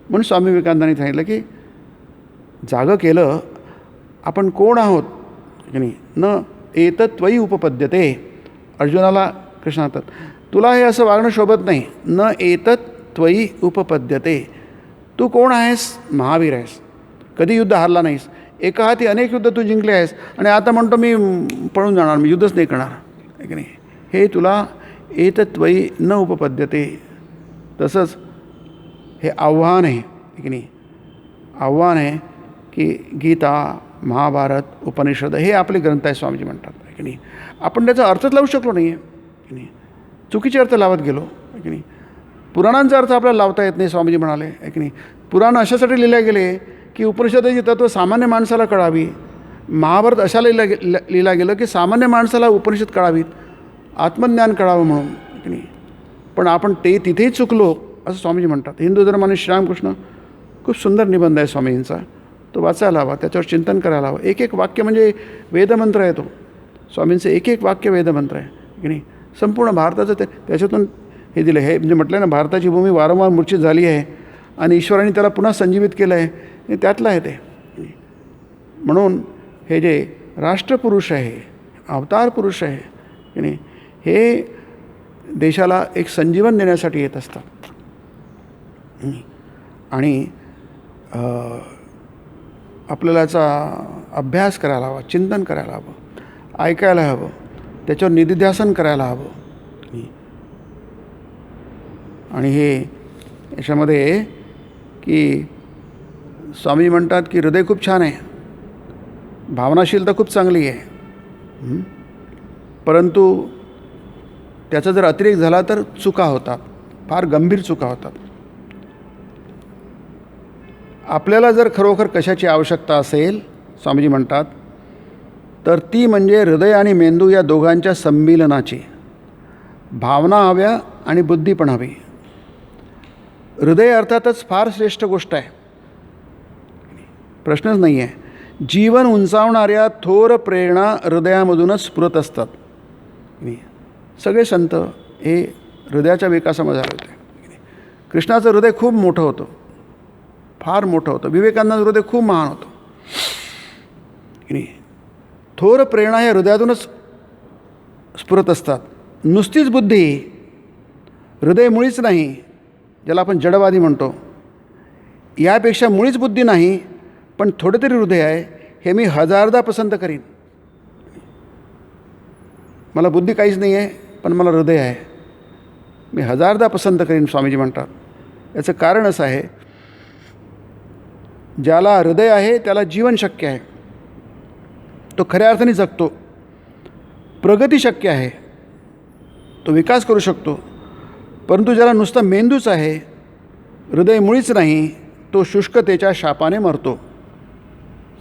म्हणून स्वामी विवेकानंदांनी सांगितलं की जागं केलं आपण कोण आहोत की नाही. न एतत् त्वयि उपपद्यते. अर्जुनाला कृष्ण म्हणतात तुला हे असं वागणं शोभत नाही. न एतत् त्वयि उपपद्यते. तू कोण आहेस, महावीर आहेस, कधी युद्ध हारला नाहीस, एका हाती अनेक युद्ध तू जिंकले आहेस आणि आता म्हणतो मी पळून जाणार, मी युद्धच नाही करणार आहे की नाही. हे तुला एतत् त्वयि न उपपद्यते. तसंच हे आव्हान आहे की नाही. आव्हान आहे की गीता, महाभारत, उपनिषद हे आपले ग्रंथ आहे स्वामीजी म्हणतात की नाही. आपण त्याचा अर्थच लावू शकलो नाही आहे की नाही. चुकीचे अर्थ लावत गेलो आहे की नाही. पुराणांचा अर्थ आपल्याला लावता येत नाही स्वामीजी म्हणाले आहे की नाही. पुराण अशासाठी लिहिले गेले की उपनिषदाची तत्त्व सामान्य माणसाला कळावी. महाभारत अशा लिहिला गेलं की सामान्य माणसाला उपनिषद कळावीत, आत्मज्ञान कळावं म्हणून की नाही. पण आपण तिथेही चुकलो असं स्वामीजी म्हणतात. हिंदू धर्म आणि श्रीरामकृष्ण खूप सुंदर निबंध आहे स्वामींचा, तो वाचायला हवा, त्याच्यावर चिंतन करायला हवं. एक एक वाक्य म्हणजे वेदमंत्र आहे. तो स्वामींचं एक एक वाक्य वेदमंत्र आहे की नाही. संपूर्ण भारताचं त्याच्यातून हे दिलं. हे म्हणजे म्हटलं ना, भारताची भूमी वारंवार मूर्छित झाली आहे आणि ईश्वराने त्याला पुन्हा संजीवित केलं आहे, हे त्यातलं आहे ते. म्हणून हे जे राष्ट्रपुरुष आहे, अवतार पुरुष आहे की नाही, हे देशाला एक संजीवन देण्यासाठी येत असतात. आणि आपल्याला याचा अभ्यास करायला हवा, चिंतन करायला हवं, ऐकायला हवं, त्याच्यावर निधिध्यासन करायला हवं. आणि हे याच्यामध्ये की स्वामी म्हणतात की हृदय खूप छान आहे, भावनाशीलता खूप चांगली आहे, परंतु त्याचा जर अतिरेक झाला तर चुका होतात, फार गंभीर चुका होतात. आपल्याला जर खरोखर कशाची आवश्यकता असेल, स्वामीजी म्हणतात, तर ती म्हणजे हृदय आणि मेंदू या दोघांच्या संमिलनाची. भावना हव्या आणि बुद्धी पण हवी. हृदय अर्थातच फार श्रेष्ठ गोष्ट आहे, प्रश्नच नाही आहे. जीवन उंचावणाऱ्या थोर प्रेरणा हृदयामधूनच स्फुरत असतात. सगळे संत हे हृदयाच्या विकासामध्ये झाले होते. कृष्णाचं हृदय खूप मोठं होतं, फार मोठं होतं. विवेकानंदाचं हृदय खूप महान होतं. थोर प्रेरणा या हृदयातूनच स्फुरत असतात. नुसतीच बुद्धी, हृदय मुळीच नाही, ज्याला आपण जडवादी म्हणतो, यापेक्षा मुळीच बुद्धी नाही, पण थोडे तरी हृदय आहे, हे मी हजारदा पसंत करीन. मला बुद्धी काहीच नाही आहे, पण मला हृदय आहे, मी हजारदा पसंत करीन, स्वामीजी म्हणतात. याचं कारण असं आहे, ज्याला हृदय आहे त्याला जीवन शक्य आहे, तो खऱ्या अर्थाने जगतो. प्रगती शक्य आहे, तो विकास करू शकतो. परंतु ज्याला नुसता मेंदूच आहे, हृदय मुळीच नाही, तो शुष्कतेच्या शापाने मरतो.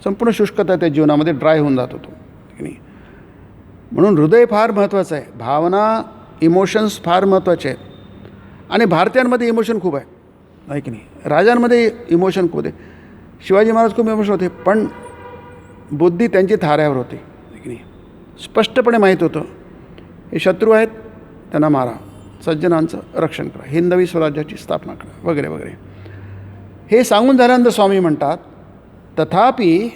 संपूर्ण शुष्कता त्या जीवनामध्ये ड्राय होऊन जातो तो. म्हणून हृदय फार महत्त्वाचं आहे. भावना, इमोशन्स फार महत्त्वाचे आहेत. आणि भारतीयांमध्ये इमोशन खूप आहे की नाही. राजांमध्ये इमोशन खूप होते. शिवाजी महाराज खूप इमोशन होते, पण बुद्धी त्यांची थाऱ्यावर होती की नाही. स्पष्टपणे माहीत होतं, हे शत्रू आहेत, त्यांना मारा, सज्जनांचं रक्षण करा, हिंदवी स्वराज्याची स्थापना करा, वगैरे वगैरे. हे सांगून झाल्यानंतर स्वामी म्हणतात, तथापि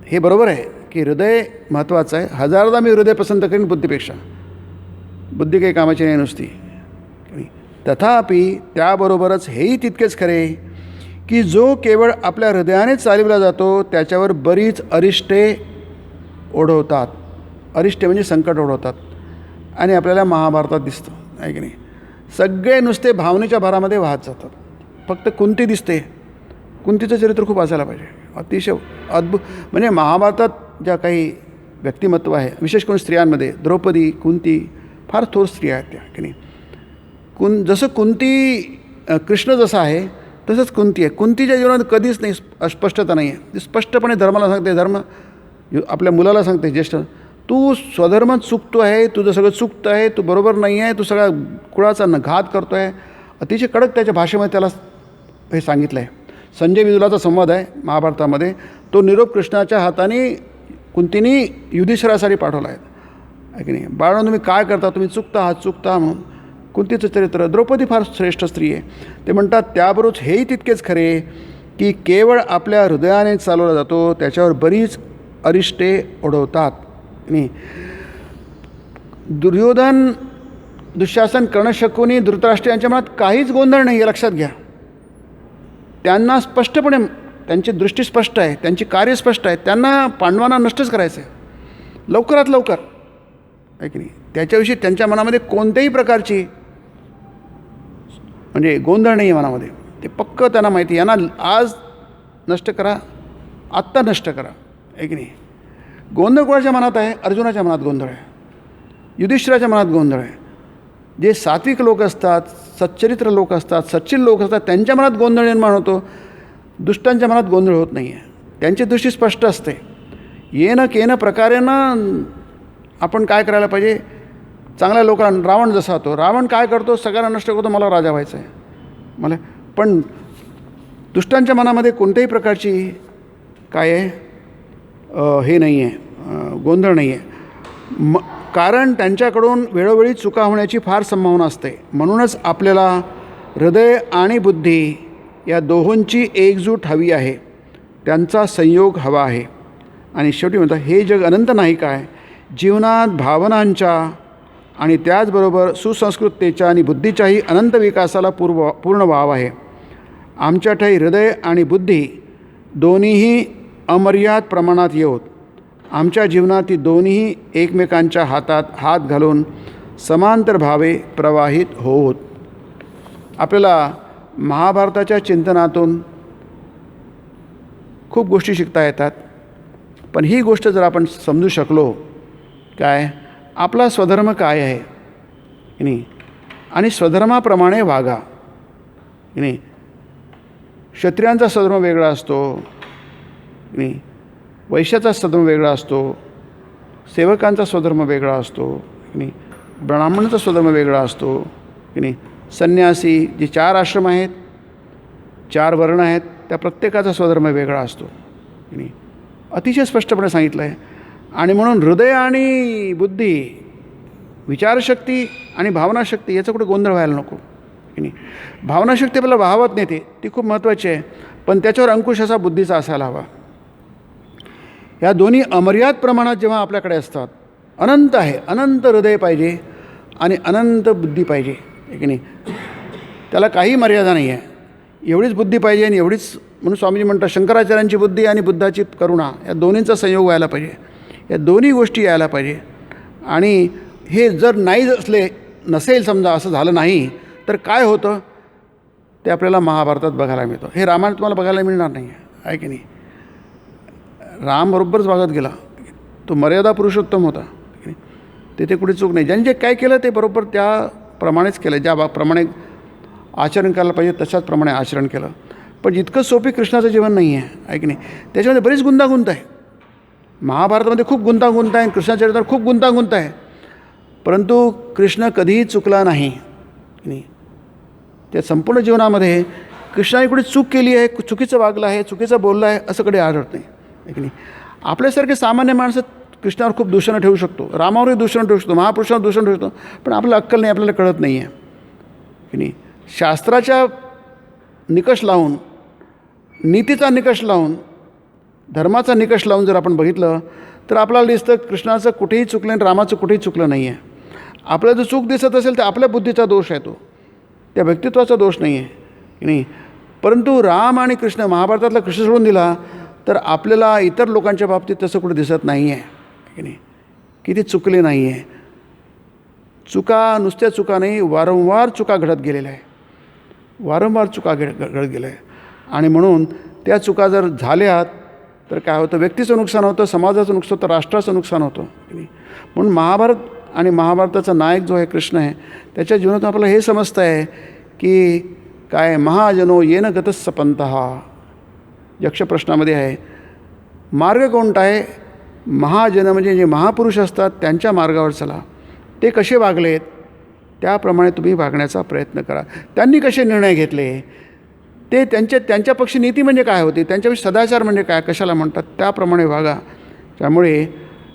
हे बरोबर आहे की हृदय महत्त्वाचं आहे. हजारदा मी हृदय पसंत करीन बुद्धीपेक्षा. बुद्धी काही कामाची नाही नुसती. तथापि त्याबरोबरच हेही तितकेच खरे की जो केवळ आपल्या हृदयानेच चालविला जातो, त्याच्यावर बरीच अरिष्टे ओढवतात. अरिष्टे म्हणजे संकट ओढवतात. आणि आपल्याला महाभारतात दिसतं आहे की नाही. सगळे नुसते भावनेच्या भारामध्ये वाहत जातात. फक्त कुंती दिसते. कुंतीचं चरित्र खूप असायला पाहिजे, अतिशय अद्भुत. म्हणजे महाभारतात ज्या काही व्यक्तिमत्व आहे, विशेष करून स्त्रियांमध्ये, द्रौपदी, कुंती फार थोर स्त्रिया आहेत त्या की नाही. जसं कुंती, कृष्ण जसा आहे तसंच कुंती आहे. कुंतीच्या जीवनात कधीच नाही अस्पष्टता नाही आहे. ती स्पष्टपणे धर्माला सांगते, धर्म आपल्या मुलाला सांगते, ज्येष्ठ, तू स्वधर्म चुकतो आहे, तुझं सगळं चुकतं आहे, तू बरोबर नाही आहे, तू सगळ्या कुळाचा घात करतो आहे. अतिशय कडक त्याच्या भाषेमध्ये त्याला हे सांगितलं आहे. संजय विदुलाचा संवाद आहे महाभारतामध्ये. तो निरोप कृष्णाच्या हाताने कुंतीने युधिष्ठिरासाठी पाठवला आहे की नाही. बाळांनो, तुम्ही काय करता, तुम्ही चुकता आहात, चुकता म्हणून. कुंतीचं चरित्र. द्रौपदी फार श्रेष्ठ स्त्री आहे. ते म्हणतात, त्याबरोबर हेही तितकेच खरे की केवळ आपल्या हृदयाने चालवला जातो, त्याच्यावर बरीच अरिष्टे ओढवतात. आणि दुर्योधन, दुःशासन, कर्ण, शकुनी, धृतराष्ट्र यांच्या मनात काहीच गोंधळ नाही, हे लक्षात घ्या. त्यांना स्पष्टपणे, त्यांची दृष्टी स्पष्ट आहे, त्यांची कार्य स्पष्ट आहे. त्यांना पांडवांना नष्टच करायचं आहे, लवकरात लवकर आहे की नाही. त्याच्याविषयी त्यांच्या मनामध्ये कोणत्याही प्रकारची म्हणजे गोंधळ नाही आहे मनामध्ये. ते पक्क त्यांना माहिती, यांना आज नष्ट करा, आत्ता नष्ट करा आहे की नाही. गोंधळ कोणाच्या मनात आहे? अर्जुनाच्या मनात गोंधळ आहे, युधिष्ठिराच्या मनात गोंधळ आहे. जे सात्विक लोक असतात, सच्चरित्र लोक असतात, सच्चिल लोक असतात, त्यांच्या मनात गोंधळ निर्माण होतो. दुष्टांच्या मनात गोंधळ होत नाही आहे. त्यांची दृष्टी स्पष्ट असते. येणं केनं प्रकारेनं आपण काय करायला पाहिजे. चांगल्या लोकांना, रावण जसा होतो, रावण काय करतो, सगळ्यांना नष्ट करतो, मला राजा व्हायचं आहे मला. पण दुष्टांच्या मनामध्ये कोणत्याही प्रकारची काय आहे, हे नाही आहे, गोंधळ नाही आहे. कारण त्यांच्याकडून वेळोवेळी चुका होण्याची फार संभावना असते. म्हणूनच आपल्याला हृदय आणि बुद्धी या दोहोंची एकजूट हवी आहे, त्यांचा संयोग हवा आहे. आणि शेवटी म्हणतात, हे जग अनंत नाही काय. जीवनात भावनांच्या आणि त्याचबरोबर सुसंस्कृततेच्या आणि बुद्धीच्याही अनंत विकासाला पूर्ण वाव आहे. आमच्या ठाई हृदय आणि बुद्धी दोन्हीही अमर्याद प्रमाणात येऊत. आमच्या जीवनात ती दोन्हीही एकमेकांच्या हातात हात घालून समांतर भावे प्रवाहित होत. आपल्याला महाभारताच्या चिंतनातून खूप गोष्टी शिकता येतात. पण ही गोष्ट जर आपण समजू शकलो, काय आपला स्वधर्म काय आहे की नाही, आणि स्वधर्माप्रमाणे वागा की नाही. क्षत्रियांचा स्वधर्म वेगळा असतो की नाही, वैश्याचा स्वधर्म वेगळा असतो, सेवकांचा स्वधर्म वेगळा असतो की नाही, ब्राह्मणाचा स्वधर्म वेगळा असतो की नाही. संन्यासी जे 4 आश्रम आहेत, 4 वर्ण आहेत, त्या प्रत्येकाचा स्वधर्म वेगळा असतो की नाही. अतिशय स्पष्टपणे सांगितलं आहे. आणि म्हणून हृदय आणि बुद्धी, विचारशक्ती आणि भावनाशक्ती याचा कुठे गोंधळ व्हायला नको की नाही. भावनाशक्ती आपल्याला वाहवत नेते, ती खूप महत्त्वाची आहे, पण त्याच्यावर अंकुश असा बुद्धीचा असायला हवा. या दोन्ही अमर्याद प्रमाणात जेव्हा आपल्याकडे असतात, अनंत आहे, अनंत हृदय पाहिजे आणि अनंत बुद्धी पाहिजे की नाही. त्याला काही मर्यादा नाही आहे. एवढीच बुद्धी पाहिजे आणि एवढीच, म्हणून स्वामीजी म्हणतात शंकराचार्यांची बुद्धी आणि बुद्धाची करुणा या दोन्हींचा संयोग व्हायला पाहिजे. या दोन्ही गोष्टी यायला पाहिजे. आणि हे जर नाही नसेल समजा, असं झालं नाही तर काय होतं ते आपल्याला महाभारतात बघायला मिळतं. हे रामायण तुम्हाला बघायला मिळणार नाही आहे की नाही. राम बरोबरच वागत गेला, तो मर्यादा पुरुषोत्तम होता की नाही. तेथे कुठे चूक नाही. ज्यांनी जे काय केलं ते बरोबर त्याप्रमाणेच केलं, ज्याप्रमाणे आचरण करायला पाहिजे तशाचप्रमाणे आचरण केलं. पण जितकं सोपी कृष्णाचं जीवन नाही आहे की नाही. त्याच्यामध्ये बरीच गुंतागुंत आहे. महाभारतामध्ये खूप गुंतागुंत आहे, कृष्णाचरित्रात खूप गुंतागुंत आहे, परंतु कृष्ण कधीही चुकला नाही की नाही. त्या संपूर्ण जीवनामध्ये कृष्णाने कुठे चूक केली आहे, चुकीचं वागलं आहे, चुकीचं बोललं आहे, असं कधी आढळत नाही की नाही. आपल्यासारखे सामान्य माणसं कृष्णावर खूप दूषणं ठेवू शकतो, रामावरही दूषण ठेवू शकतो, महापुरुषावर दूषण ठेवू शकतो, पण आपल्याला अक्कल नाही, आपल्याला कळत नाही आहे की नाही. शास्त्राच्या निकष लावून, नीतीचा निकष लावून, धर्माचा निकष लावून जर आपण बघितलं तर आपल्याला दिसतं कृष्णाचं कुठेही चुकलं आणि रामाचं कुठेही चुकलं नाही आहे. आपल्याला जर चूक दिसत असेल तर आपल्या बुद्धीचा दोष आहे, तो त्या व्यक्तित्वाचा दोष नाही आहे की नाही. परंतु राम आणि कृष्ण, महाभारतातला कृष्ण सोडून दिला तर आपल्याला इतर लोकांच्या बाबतीत तसं कुठे दिसत नाही आहे की नाही, की ते चुकले नाही आहे. चुका नुसत्या चुका नाही, वारंवार चुका घडत गेलेल्या आहे, वारंवार चुका घडत गेल्या आहे. आणि म्हणून त्या चुका जर झाल्यात तर काय होतं, व्यक्तीचं नुकसान होतं, समाजाचं नुकसान होतं, राष्ट्राचं नुकसान होतं की नाही. म्हणून महाभारत आणि महाभारताचा नायक जो आहे कृष्ण आहे, त्याच्या जीवनात आपल्याला हे समजतं आहे की काय महाजनो येन गतस्स पंथः, यक्षप्रश्नामध्ये आहे, मार्ग कोणता आहे. महाजन म्हणजे जे महापुरुष असतात त्यांच्या मार्गावर चला. ते कसे वागलेत त्याप्रमाणे तुम्ही वागण्याचा प्रयत्न करा. त्यांनी कसे निर्णय घेतले, ते त्यांच्या पक्षी नीती म्हणजे काय होती, त्यांच्याविषयी सदाचार म्हणजे काय, कशाला म्हणतात, त्याप्रमाणे वागा. त्यामुळे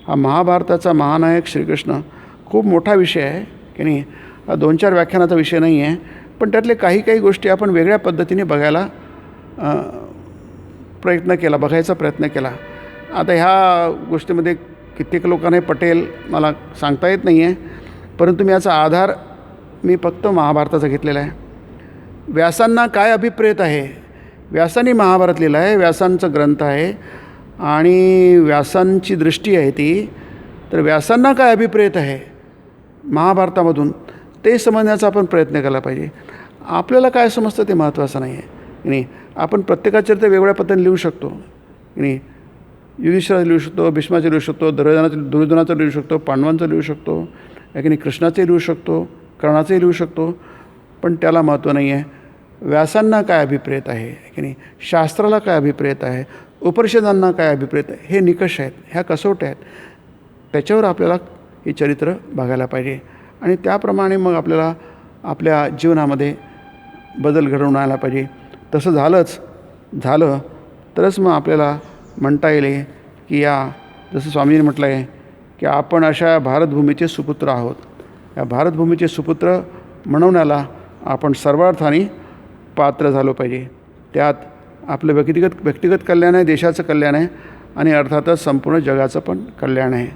हा महाभारताचा महानायक श्रीकृष्ण खूप मोठा विषय आहे की नाही. हा 2-4 व्याख्यानाचा विषय नाही आहे, पण त्यातले काही गोष्टी आपण वेगळ्या पद्धतीने बघायचा प्रयत्न केला. आता ह्या गोष्टीमध्ये कित्येक लोकांना पटेल मला सांगता येत नाही आहे, परंतु मी याचा आधार फक्त महाभारताचा घेतलेला आहे. व्यासांना काय अभिप्रेत आहे, व्यासांनी महाभारत लिहिलं आहे, व्यासांचा ग्रंथ आहे आणि व्यासांची दृष्टी आहे ती. तर व्यासांना काय अभिप्रेत आहे महाभारतामधून ते समजण्याचा आपण प्रयत्न केला पाहिजे. आपल्याला काय समजतं ते महत्त्वाचं नाही आहे की नाही. आपण प्रत्येकाचे ते वेगवेगळ्या पद्धतीने लिहू शकतो की नाही. युधिष्ठिराचं लिहू शकतो, भीष्माचं लिहू शकतो, दुर्योधनाचं लिहू शकतो, पांडवांचं लिहू शकतो की नाही, कृष्णाचंही लिहू शकतो, कर्णाचंही लिहू शकतो, पण त्याला महत्त्व नाही आहे. व्यासांना काय अभिप्रेत आहे की नाही, शास्त्राला काय अभिप्रेत आहे, उपनिषदांना काय अभिप्रेत आहे, हे निकष आहेत, ह्या कसोट्या आहेत. त्याच्यावर आपल्याला हे चरित्र बघायला पाहिजे आणि त्याप्रमाणे मग आपल्याला आपल्या जीवनामध्ये बदल घडवून आला पाहिजे. तसं झालं तरच मग आपल्याला म्हणता येईल की जसं स्वामींनी म्हटलं आहे की आपण अशा भारतभूमीचे सुपुत्र आहोत. या भारतभूमीचे सुपुत्र म्हणवण्याला आपण सर्वार्थाने पात्र झालो पाहिजे. त्यात आपलं व्यक्तिगत कल्याण आहे, देशाचं कल्याण आहे आणि अर्थातच संपूर्ण जगाचं पण कल्याण आहे.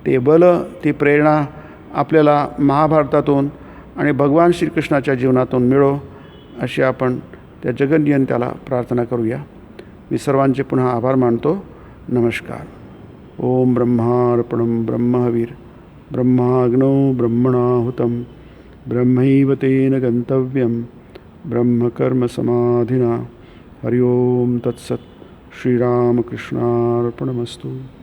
ते बल, ती प्रेरणा आपल्याला महाभारतातून आणि भगवान श्रीकृष्णाच्या जीवनातून मिळो अशी आपण त्या जगन्नियंत्याला प्रार्थना करूया. मी सर्वांचे पुन्हा आभार मानतो. नमस्कार. ओम ब्रह्मार्पणं ब्रह्मवीर ब्रह्माग्नौ ब्रह्मणाहुतं ब्रह्मैव तेन गन्तव्यं ब्रह्मकर्म समाधिना. हरि ओम तत्सत्. श्रीरामकृष्णार्पणमस्तु.